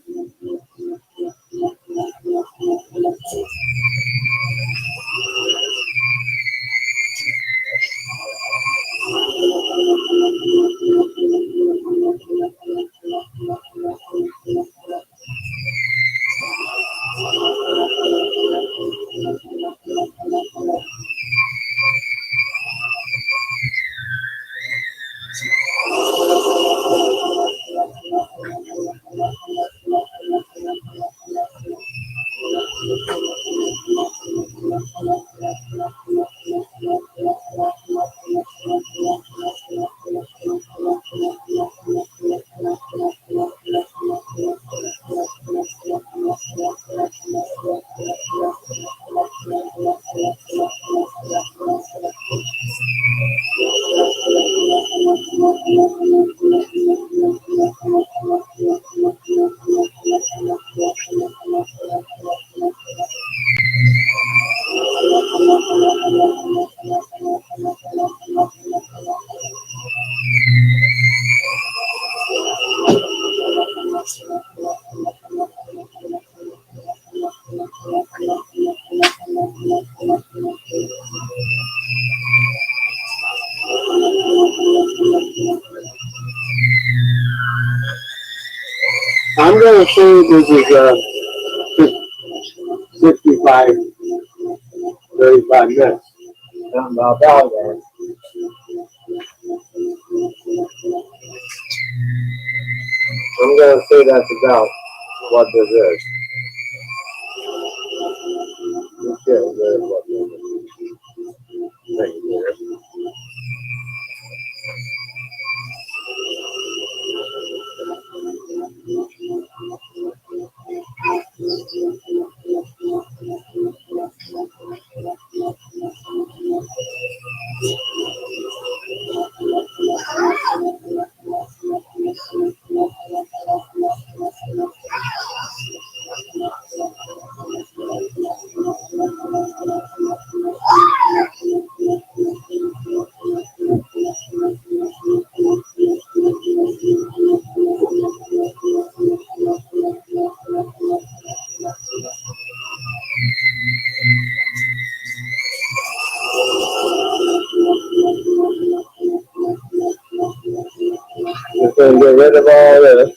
I'm going to say this is 65, 35 minutes. Something about that. I'm going to say that's about what this is. Okay, there's what this is. Thank you. Just going to get rid of all this.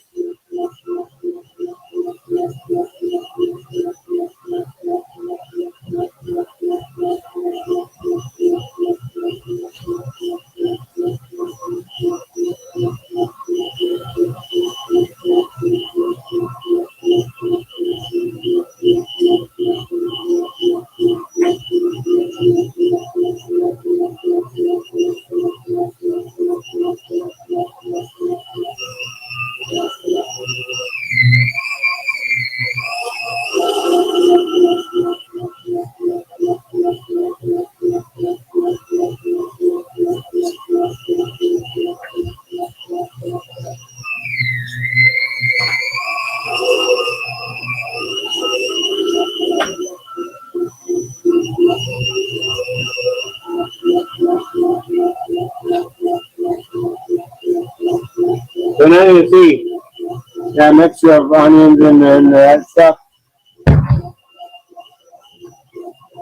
So now you see that mixture of onions and that stuff.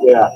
Yeah.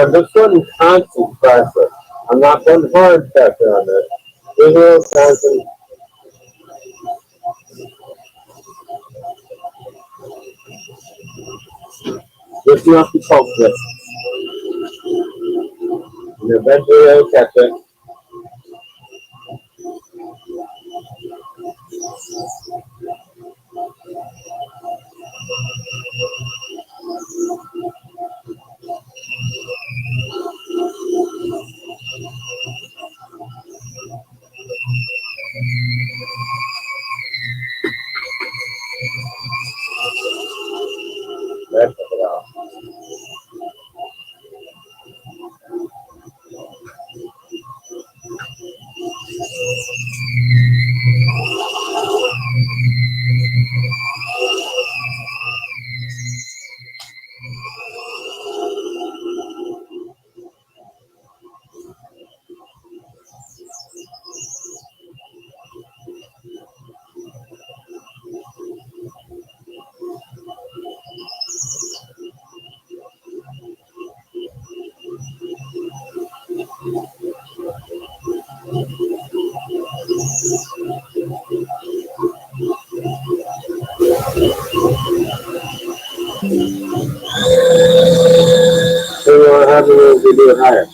I'm just putting constant pressure. I'm not putting hard pressure on this. Visual constant. Just enough to poke it. And eventually it'll catch it. That took it off. So you want to have to do it higher.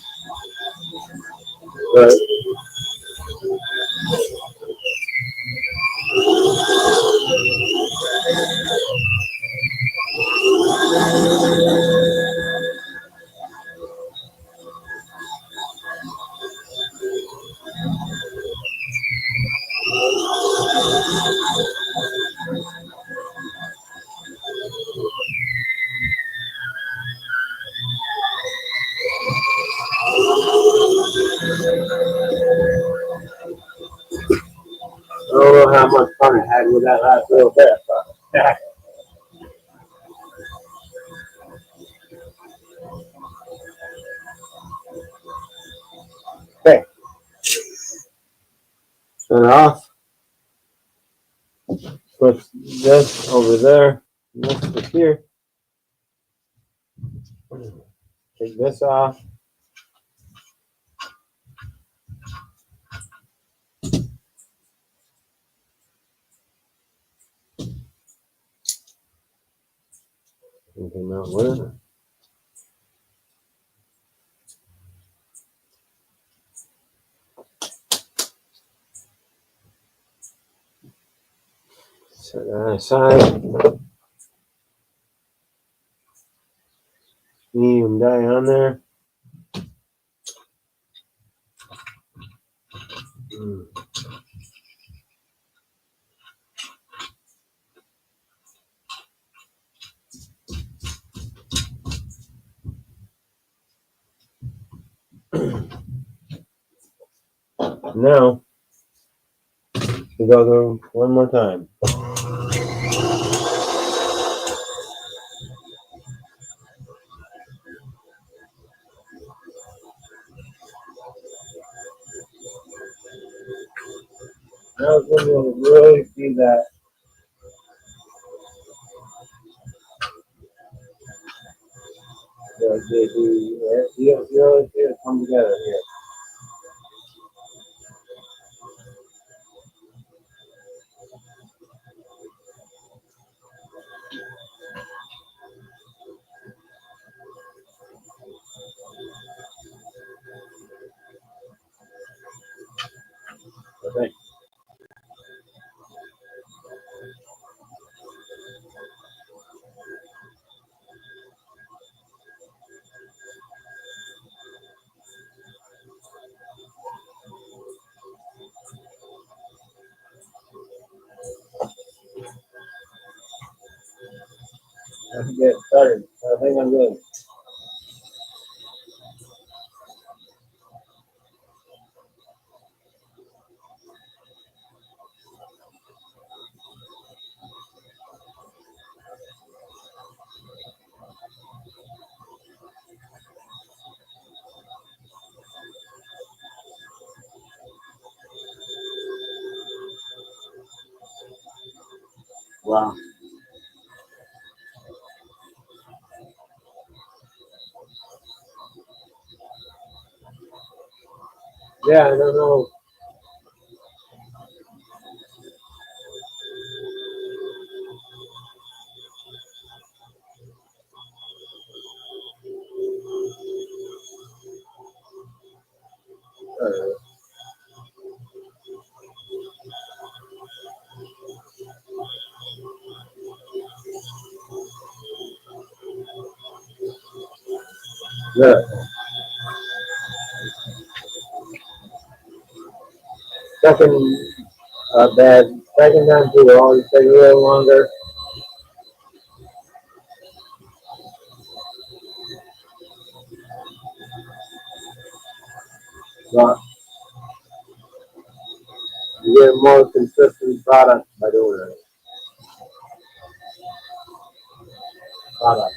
Right. I don't know how much fun I had with that last little bit, but okay. Turn it off. Put this over there. This to here. Take this off. And come out with it. Set that aside. Medium dye on there. Now, we go through one more time. Now when you'll really see that you really see it come together here. Okay. Let's get started. I think I'm good. Wow. Yeah, I don't know. Yeah. Second, bad. Second time too. Always take a little longer. But you get more consistent product by doing it. Product.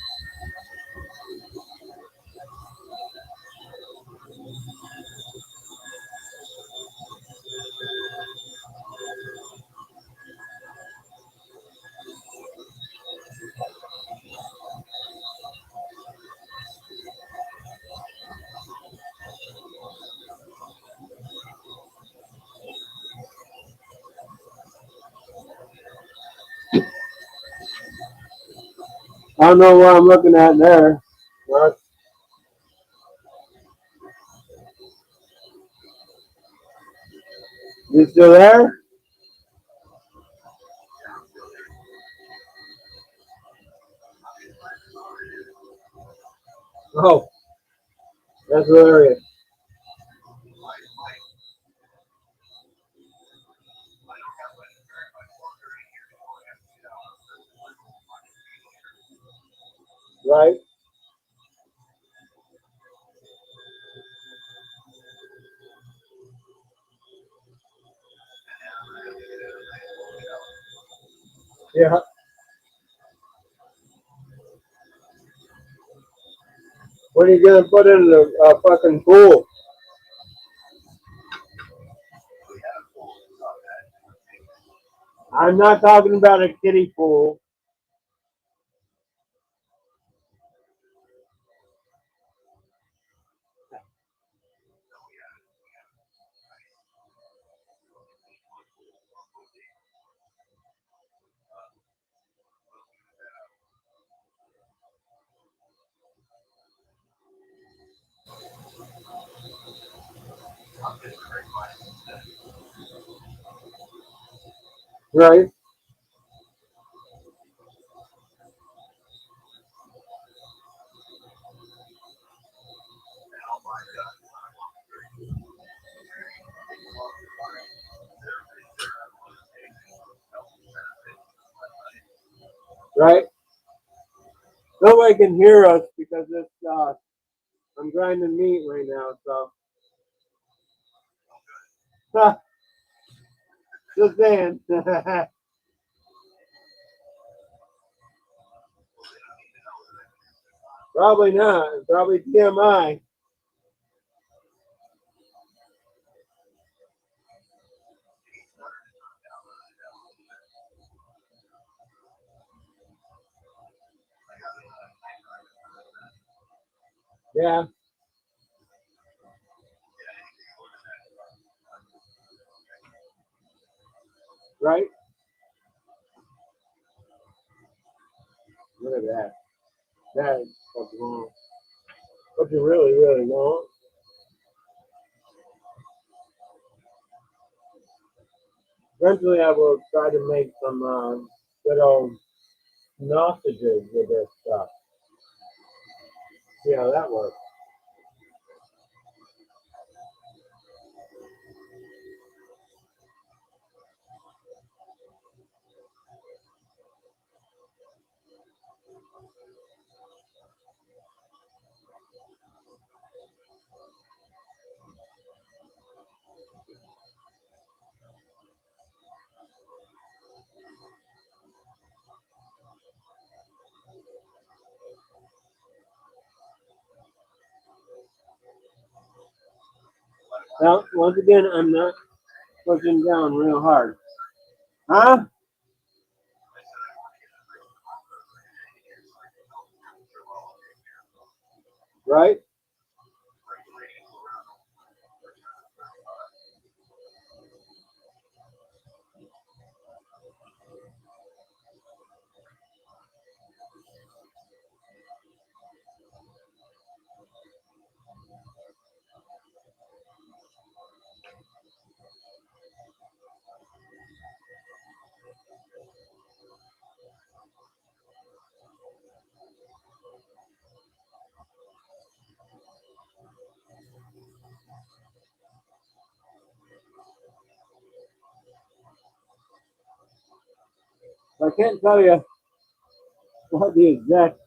I don't know what I'm looking at there. What? You still there? Oh, that's hilarious. Right? Yeah. What are you gonna put in the fucking pool? I'm not talking about a kiddie pool. Right? Right? Nobody can hear us because it's I'm grinding meat right now, so just saying. Probably not. Probably TMI. Yeah. Right? Look at that. That is what's wrong. What you really, really want. Eventually, I will try to make some good old sausages with this stuff. See how that works. Now, once again, I'm not pushing down real hard. Huh? Right? I can't tell you what the exact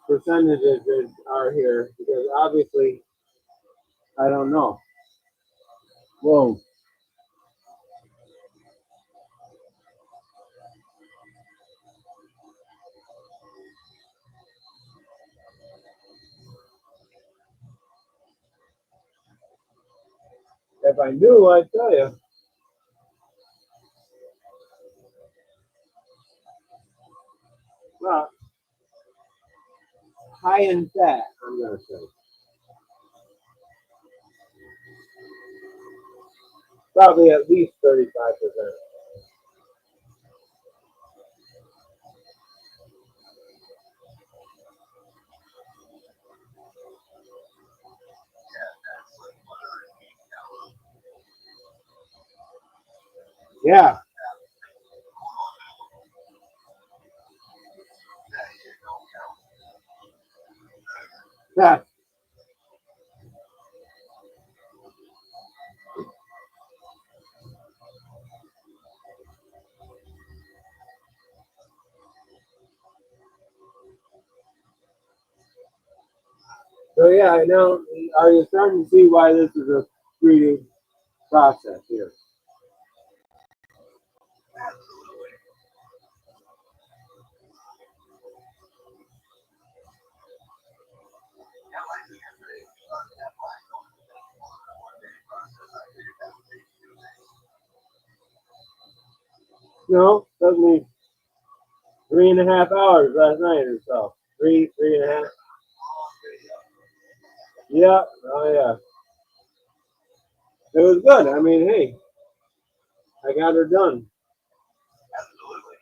percentages are here because obviously I don't know. Whoa. If I knew, I'd tell you. Well, high in fat, I'm gonna say. Probably at least 35%. Yeah. Yeah. So yeah, now are you starting to see why this is a breeding process here? No, took me 3.5 hours last night or so. Three and a half. Yeah, oh yeah. It was good. I mean, hey, I got her done. Absolutely.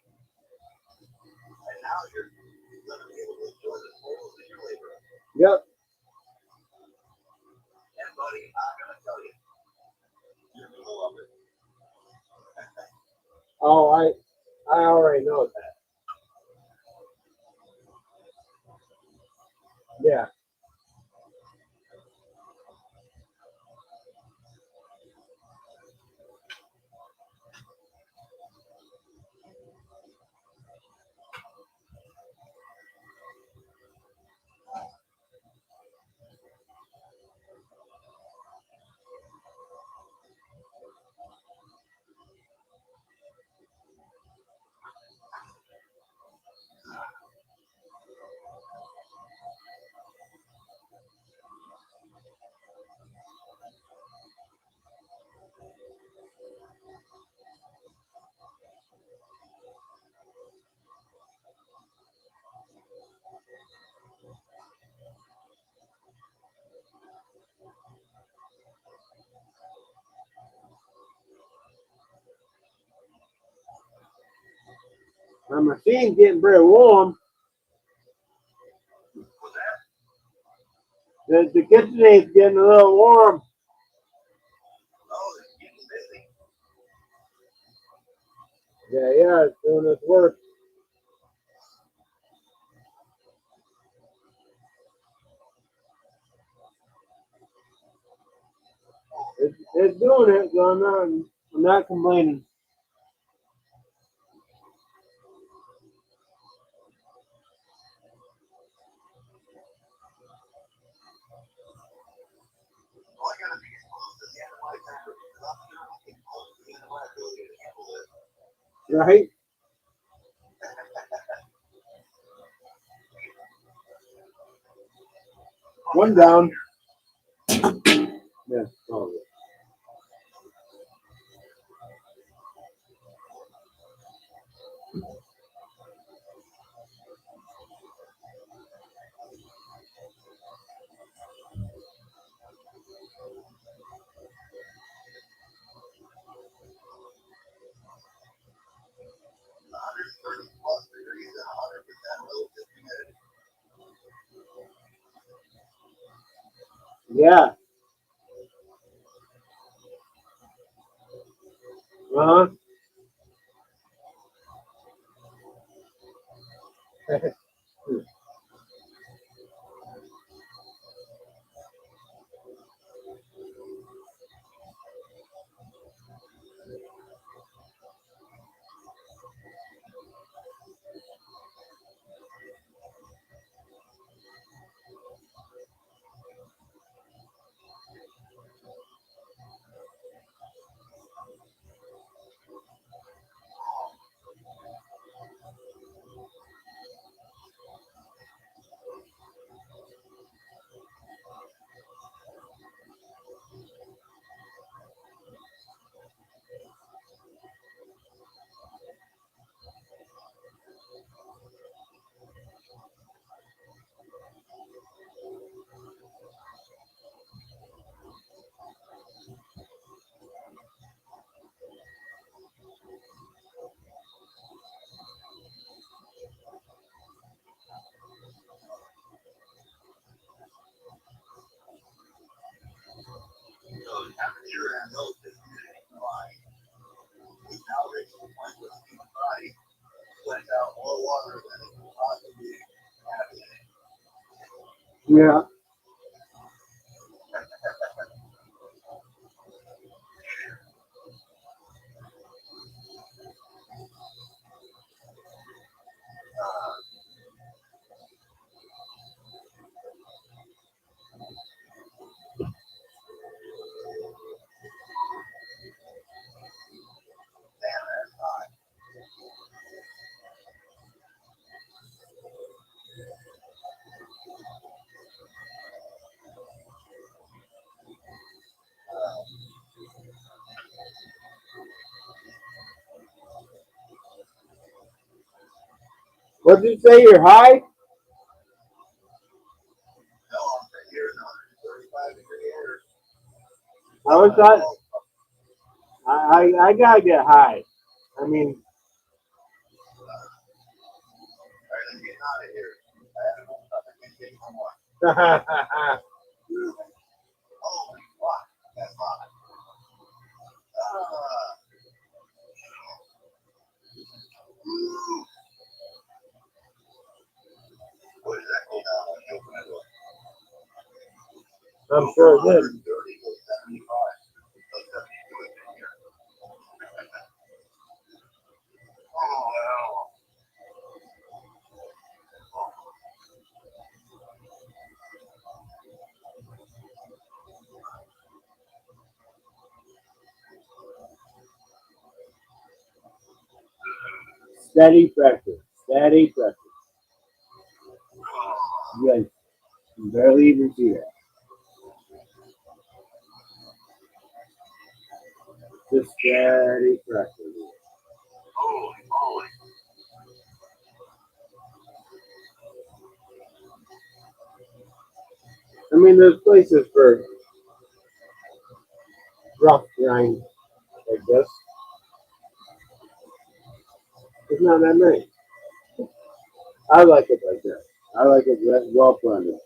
And now you're going to be able to enjoy the spoils of your labor. Yep. And buddy, I'm going to tell you, you're going to love it. Oh, I already know that. Yeah. My machine's getting pretty warm. What's that? The KitchenAid's getting a little warm. Oh, it's getting busy. Yeah, it's doing its work. It's doing it, so I'm not complaining. Well, I got to be close to the end of my time because I'm sure I'm getting close to the end of my ability to handle this. Right? One down. Yeah. Oh, yeah. Plus degrees and 100% relative humidity. Yeah. Uh-huh. know that it ain't lying. We've now reached the point where the human body sends out more water than it can possibly have in it. Yeah. Damn, that's hot. What did you say? You're high? No, I'm sitting here in 135-degree air. How was that? I gotta get high. I mean, All right, let's get out of here. I haven't moved up. I can't get no more. Holy fuck, that's hot. What does that go down when you open the door? I'm sure it did. 130 goes 75. Goes 72 in here. Oh, hell. Steady pressure. Steady pressure. You guys can barely even see that. Just steady pressure. Holy moly. I mean, there's places for rough grind like this. There's not that many. I like it like that. I like it well blended.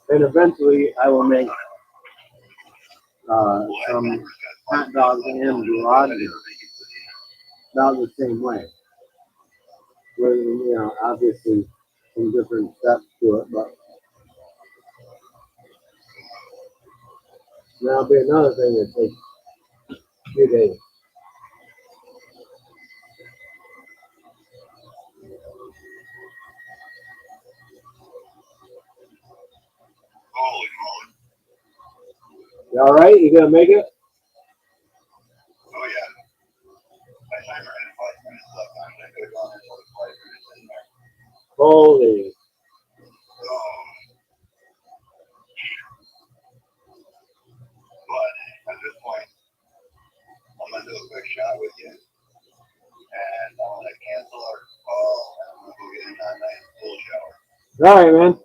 And eventually, I will make some hot dogs and gulags about the same way. With, you know, obviously some different steps to it, but that'll be another thing that takes a few days. Holy moly. You all right? You gonna make it? Oh, yeah. My timer had 5 minutes left on it. I could have gone another 5 minutes in there. Holy. Oh. But at this point, I'm going to do a quick shot with you. And I'm going to cancel our call. And I'm going to go get in that nice full shower. All right, man.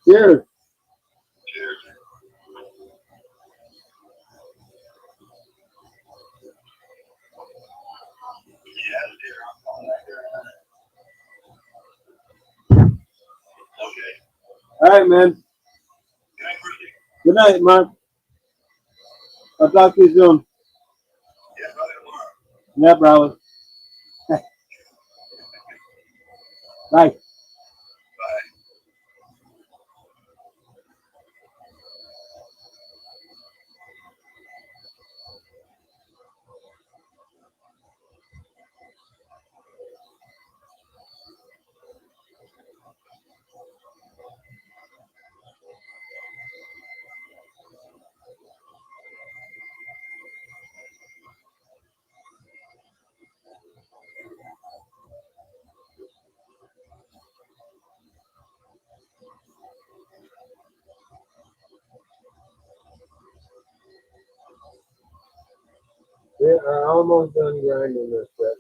Cheers. Cheers. Yeah, dear. I'm calling that here in a minute. Okay. All right, man. Good night, Christy. Good night, Mark. I'll talk to you soon. Yeah, probably tomorrow. Yeah, brother. Bye. Bye. We are almost done grinding this shit.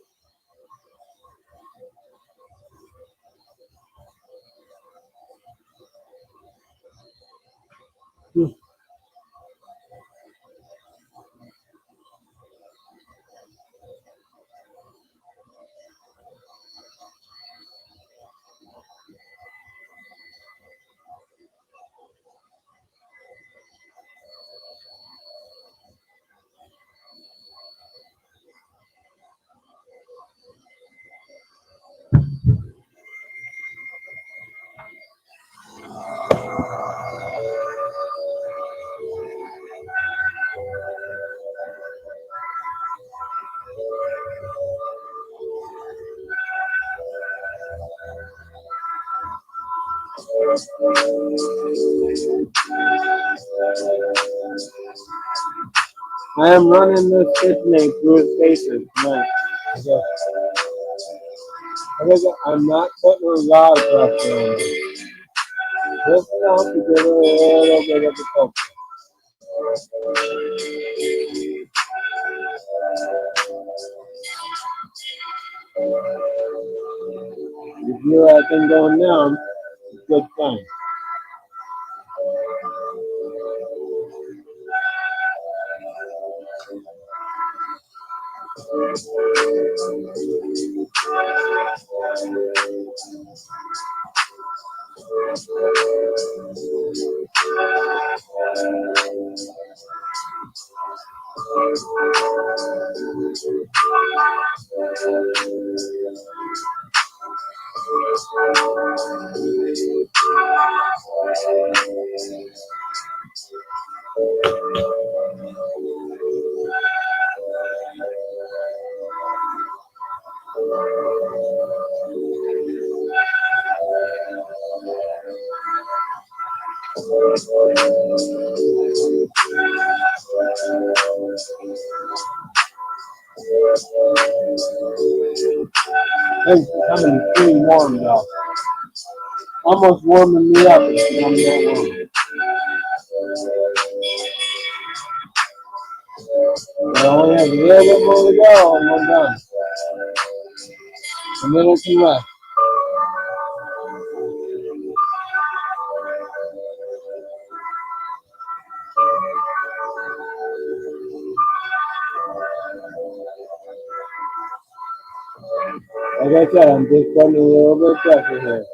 I am running this KitchenAid through his faces tonight. I'm not putting a lot of pressure on him. Just enough to get a little bit of the focus. You feel that thing going down, it's a good sign. It's becoming pretty warm though. Almost warming me up. It's becoming that warm. I only have a little bit more to go and we're done. A little too left. Like I said, I'm just putting a little bit of pressure here.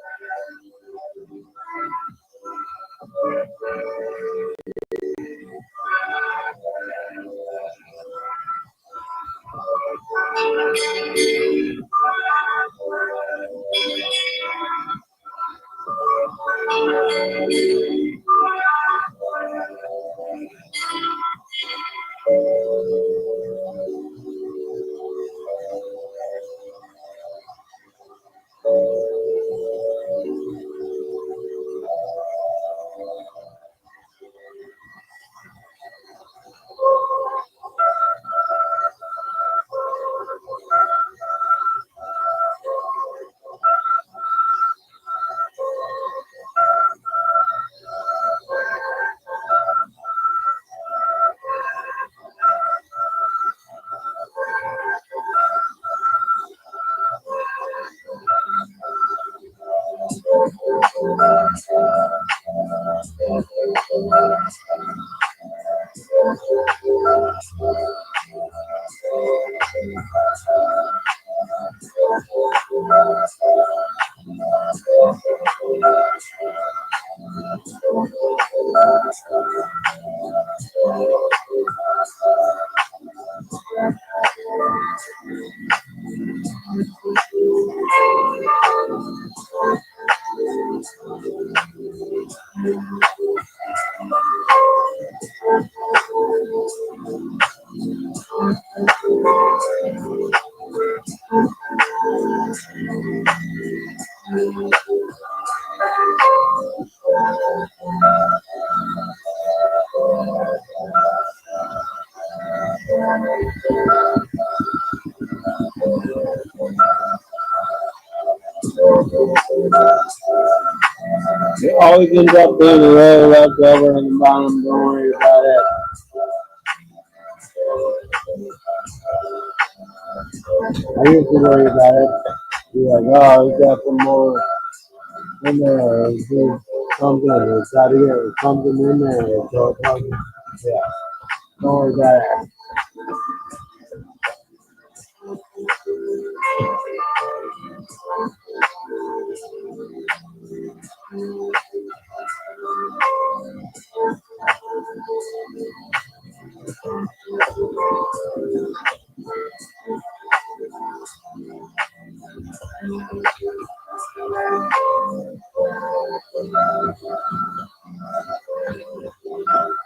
It always ends up being a little left over on the bottom. Don't worry about it. I used to worry about it. Be like, oh, you got some more in there. Or there's something. It's got to get something in there. So it's like, yeah. Don't worry about it.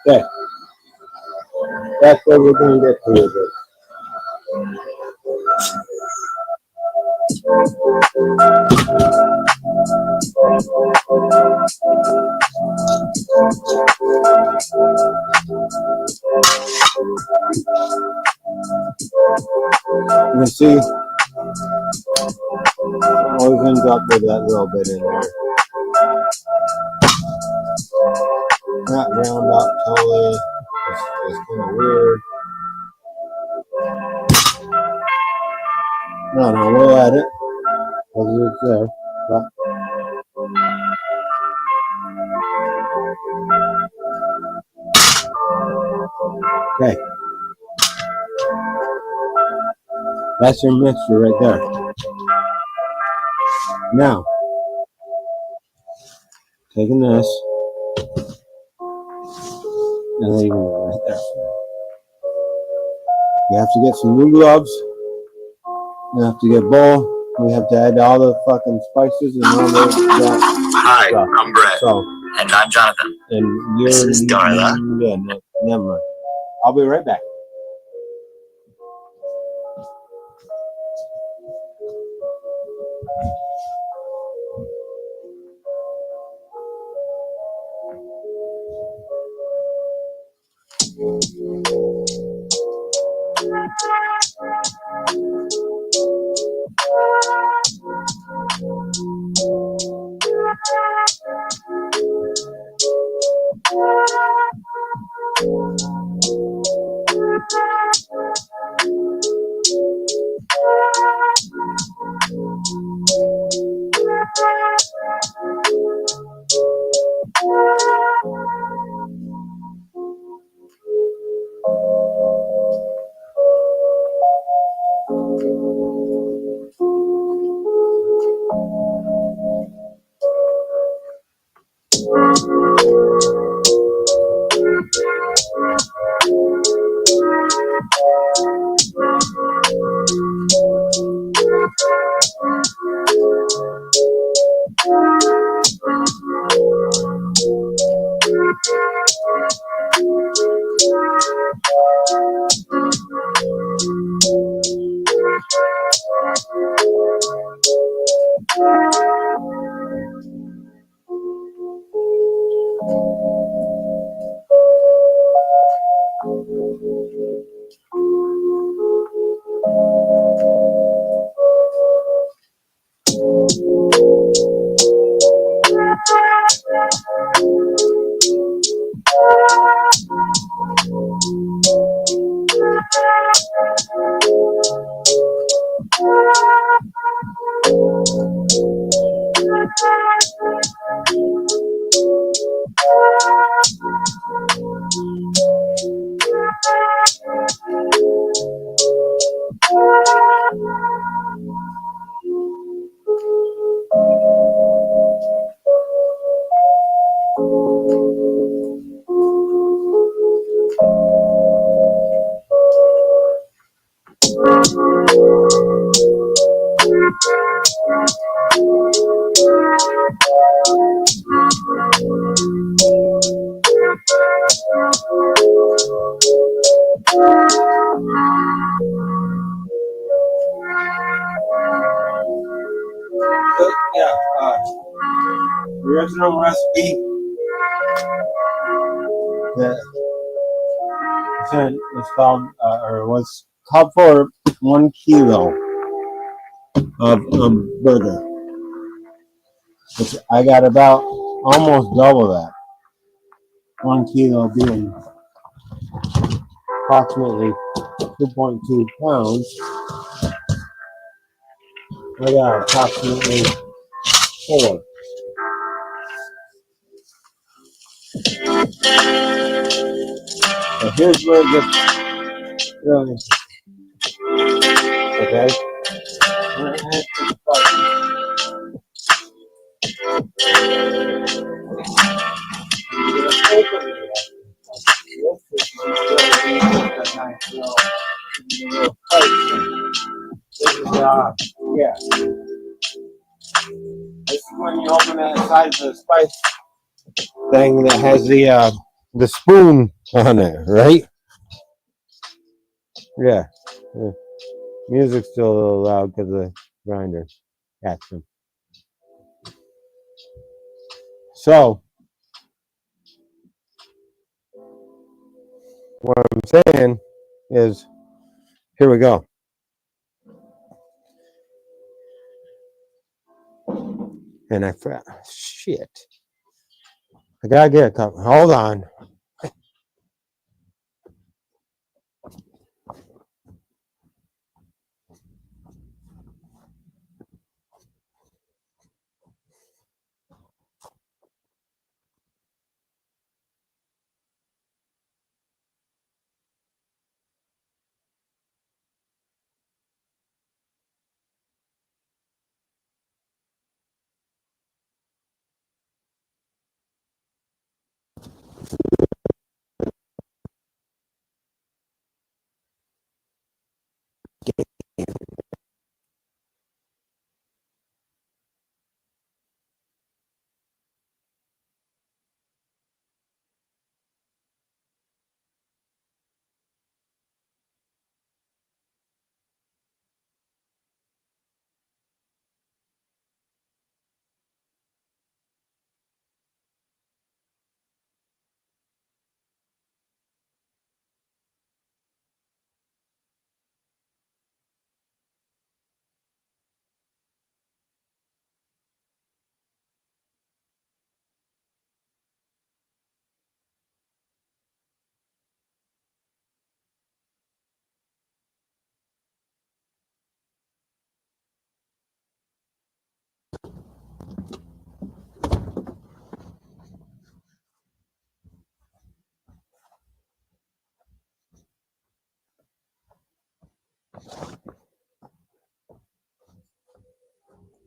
Okay. That's what we're going to get to with this. You can see always ends up with that little bit in there. Not ground up totally. It's kind of weird. No, we'll add it. Because it's there. But okay. That's your mixture right there. Now, taking this and leaving it right there. You have to get some new gloves. You have to get a bowl. We have to add all the fucking spices and all that. Hi, stuff. I'm Brett. So, And I'm Jonathan. and you're, This is Darla. Yeah, no, never mind. I'll be right back. Yeah, the original recipe that it's called, or was called for 1 kilo of burger. Which I got about almost double that. 1 kilo being approximately 2.2 pounds. I got approximately 4. So here's where it gets really okay. Yeah. This is when you open that side of the spice thing that has the spoon on it, right? Yeah. Yeah. Music's still a little loud because of the grinder action. So what I'm saying is, here we go. And I forgot. Shit. I gotta get a cup. Hold on.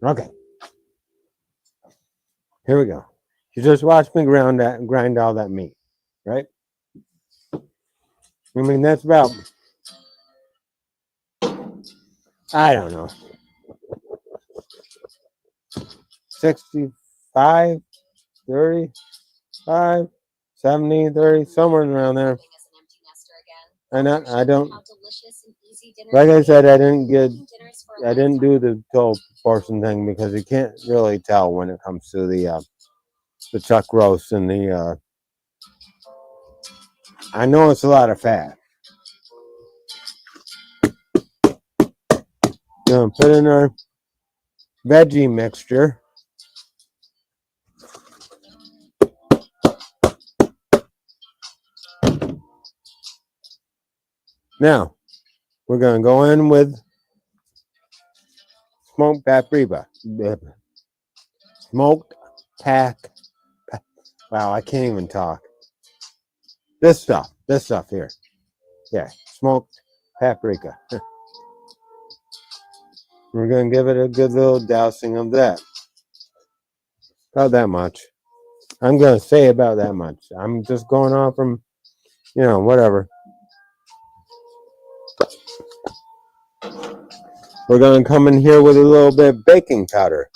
Okay. Here we go. You just watched me grind all that meat, right? I mean, that's about, I don't know, 65, 35, 70, 30, somewhere around there. And I don't, like I said, I didn't do the whole portion thing because you can't really tell when it comes to the chuck roast and the, I know it's a lot of fat. Gonna put in our veggie mixture. Now, we're gonna go in with smoked paprika. Smoked wow, I can't even talk. This stuff here. Yeah, smoked paprika. We're gonna give it a good little dousing of that. About that much. I'm gonna say about that much. I'm just going off from, whatever. We're gonna come in here with a little bit of baking powder.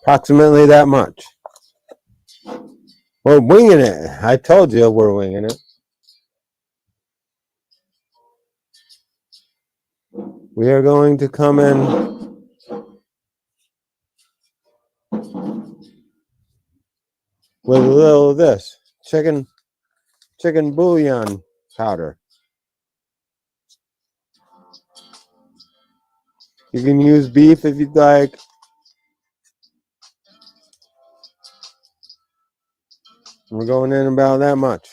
Approximately that much. We're winging it. I told you we're winging it. We are going to come in with a little of this chicken bouillon powder. You can use beef if you'd like. We're going in about that much.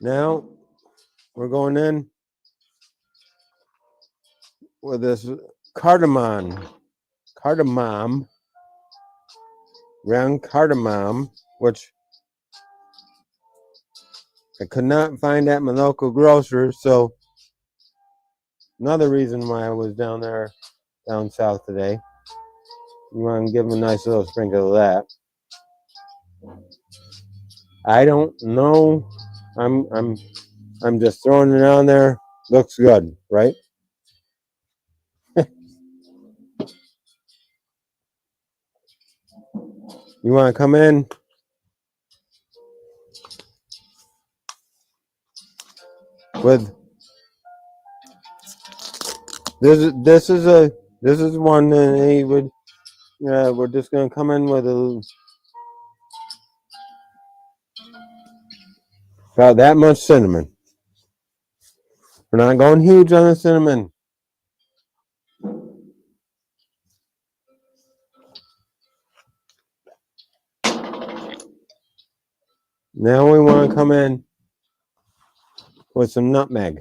Now we're going in with this cardamom, ground cardamom, which I could not find at my local grocer. So another reason why I was down south today. You want to give them a nice little sprinkle of that. I don't know. I'm just throwing it on there. Looks good, right? You want to come in with This is one that he would. We're just gonna come in with about that much cinnamon. We're not going huge on the cinnamon. Now we want to come in with some nutmeg.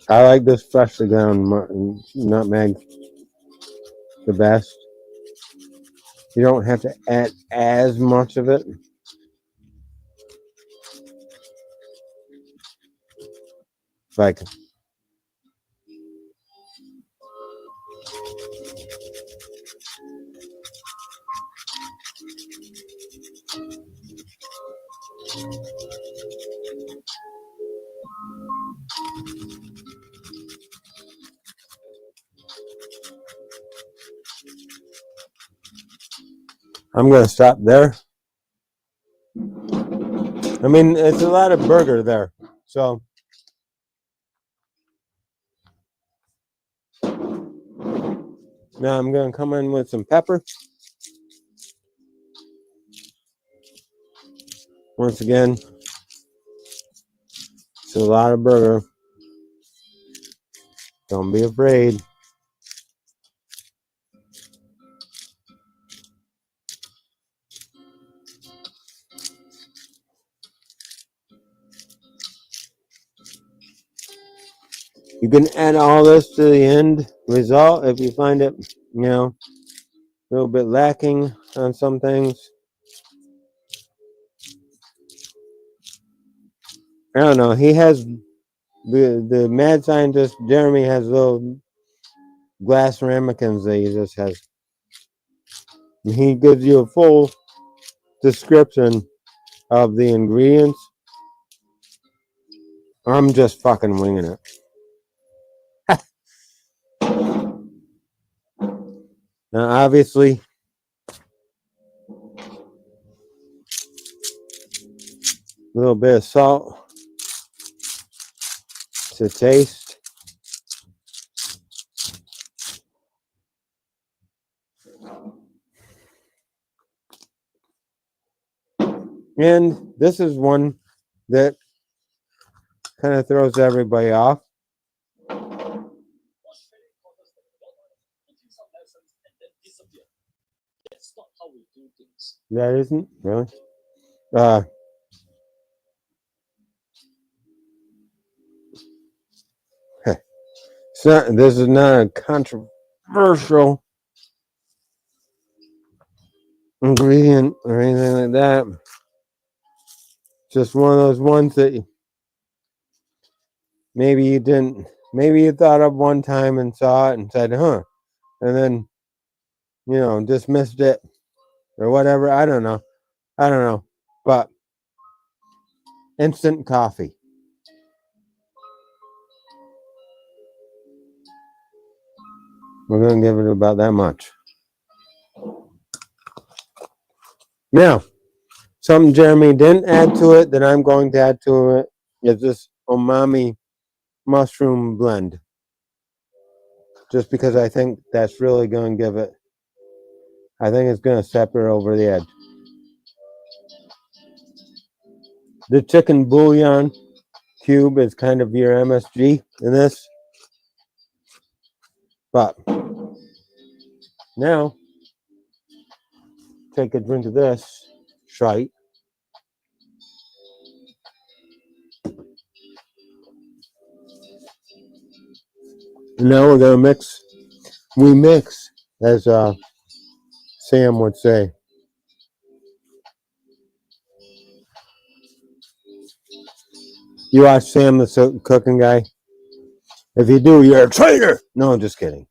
I like this freshly ground nutmeg the best. You don't have to add as much of it. Like, I'm gonna stop there. I mean, it's a lot of burger there, so now I'm gonna come in with some pepper. Once again, it's a lot of burger. Don't be afraid. You can add all this to the end result if you find it, a little bit lacking on some things. I don't know. He has the mad scientist Jeremy has little glass ramekins that he just has. He gives you a full description of the ingredients. I'm just fucking winging it. Now, obviously, a little bit of salt to taste. And this is one that kind of throws everybody off. That isn't really. This is not a controversial ingredient or anything like that. Just one of those ones that maybe you didn't, maybe you thought of one time and saw it and said, huh, and then, dismissed it or whatever. I don't know. But instant coffee. We're going to give it about that much. Now, something Jeremy didn't add to it that I'm going to add to it is this umami mushroom blend. Just because I think that's really going to give it, I think it's going to separate over the edge. The chicken bouillon cube is kind of your MSG in this. But now, take a drink of this shite. And now we're going to mix. We mix, as Sam would say. You watch Sam the cooking guy? If you do, you're a traitor! No, I'm just kidding.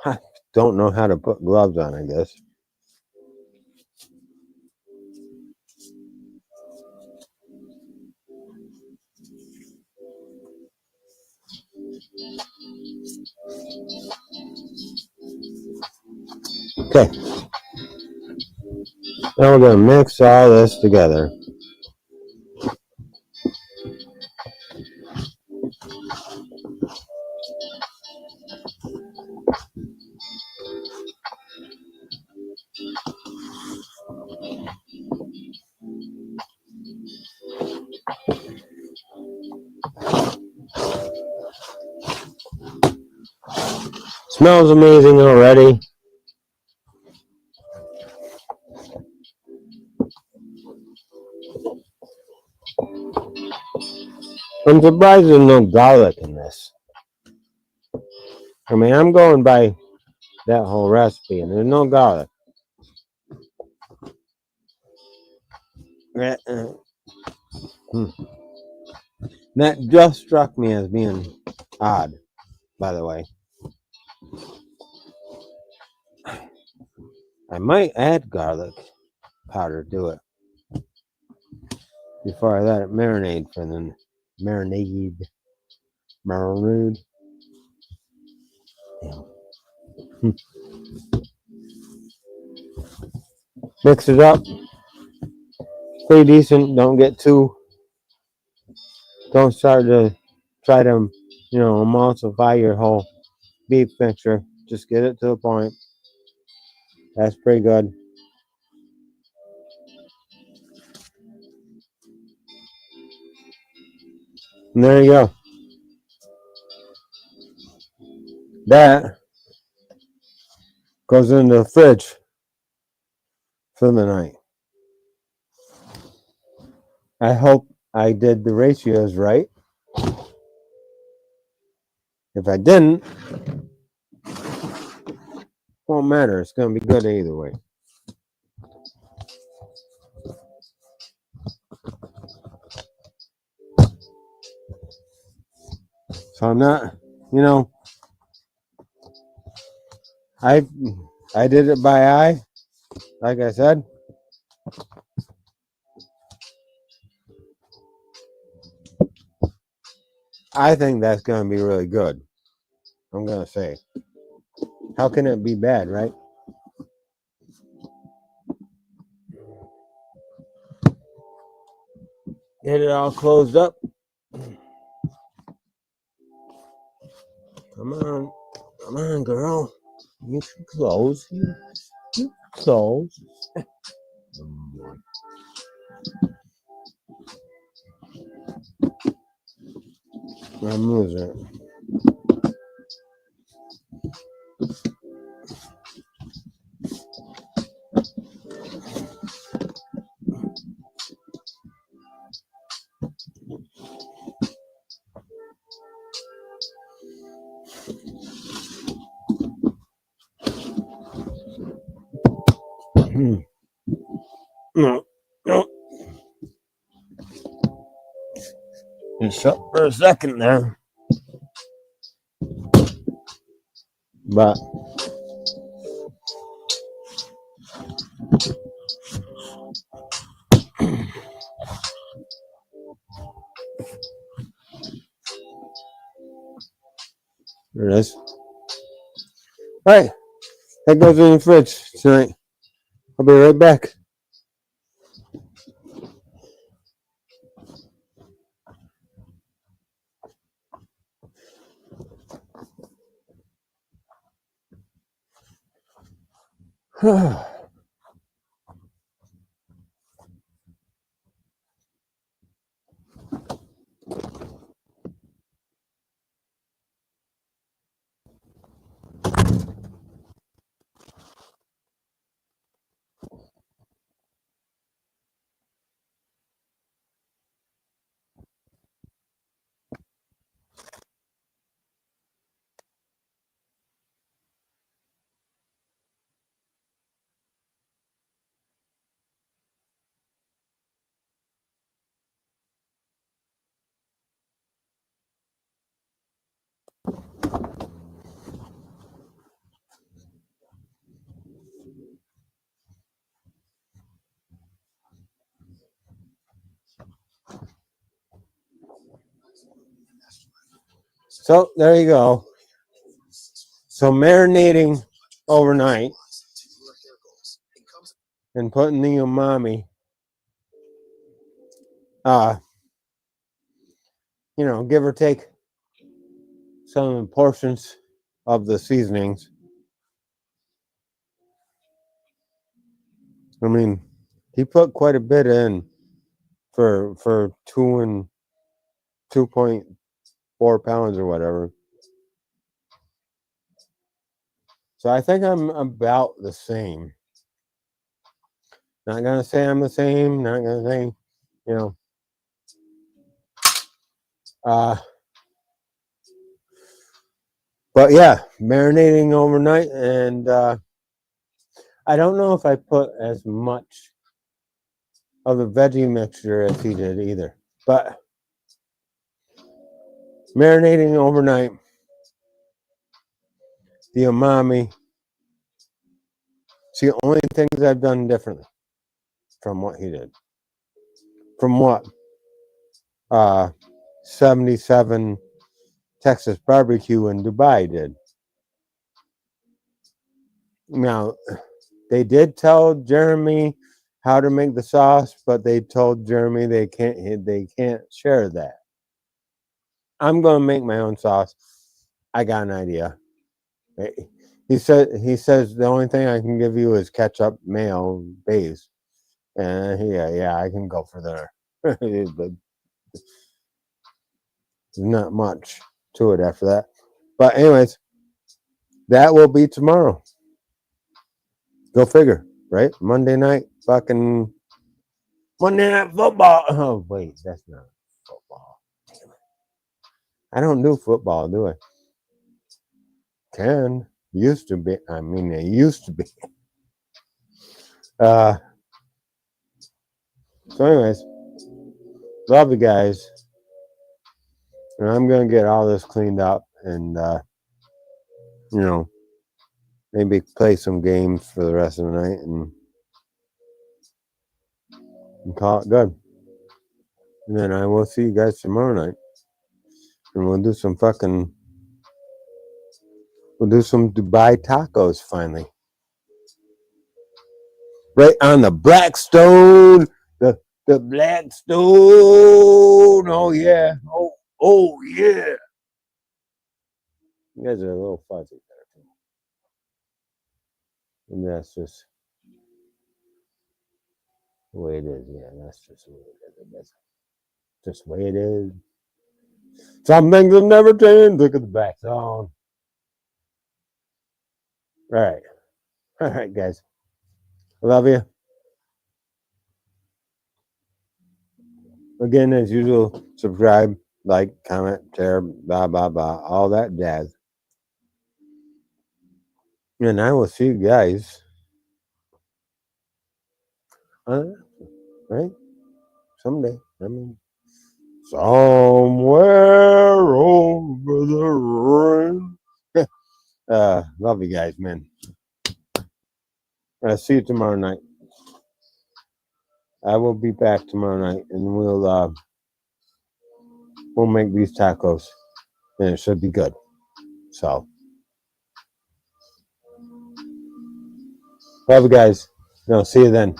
I don't know how to put gloves on, I guess. Okay. Now we're going to mix all this together. Smells amazing already. I'm surprised there's no garlic in this. I mean, I'm going by that whole recipe, and there's no garlic. That just struck me as being odd, by the way. I might add garlic powder to it before I let it marinate for the marinade. Yeah. Mix it up. Pretty decent. Don't start to try to, emulsify your whole beef mixture. Just get it to the point. That's pretty good. And there you go. That goes into the fridge for the night. I hope I did the ratios right. If I didn't, won't matter. It's going to be good either way. So I'm not, I did it by eye, like I said. I think that's going to be really good. I'm going to say. How can it be bad, right? Get it all closed up. Come on, girl. You can close. You close. I'm losing it. No. You shut for a second there. But there it is. Alright. That goes in the fridge tonight. I'll be right back. So there you go. So marinating overnight and putting the umami, give or take some portions of the seasonings. I mean, he put quite a bit in for 2.4 pounds or whatever. So I think I'm about the same. Not gonna say I'm the same. Not gonna say, you know. But yeah, marinating overnight, and I don't know if I put as much of the veggie mixture as he did either. But marinating overnight, the umami. It's the only things I've done differently from what he did. From what 77 Texas Barbecue in Dubai did. Now, they did tell Jeremy how to make the sauce, but they told Jeremy they can't share that. I'm gonna make my own sauce. I got an idea. He says the only thing I can give you is ketchup, mayo, base, and yeah, I can go for there. But there's not much to it after that. But anyways, that will be tomorrow. Go figure, right? Monday night, fucking Monday Night Football. Oh wait, that's not football. Damn it. I don't do football, do I? Can. Used to be. I mean, it used to be. So anyways, love you guys. And I'm gonna get all this cleaned up and maybe play some games for the rest of the night and call it good. And then I will see you guys tomorrow night. And we'll do some Dubai tacos finally. Right on the Blackstone. The Blackstone. Oh yeah. Oh yeah. You guys are a little fuzzy there too. And that's just the way it is. Yeah, that's just the way it is. That's just the way it is. Some things will never change. Look at the Blackstone. All right. All right, guys. I love you. Again, as usual, subscribe, like, comment, share, blah, blah, blah, all that jazz. And I will see you guys, right? Someday. I mean, somewhere over the rain. Love you guys, man. I'll see you tomorrow night. I will be back tomorrow night, and we'll make these tacos, and it should be good. So, love you guys. No, see you then.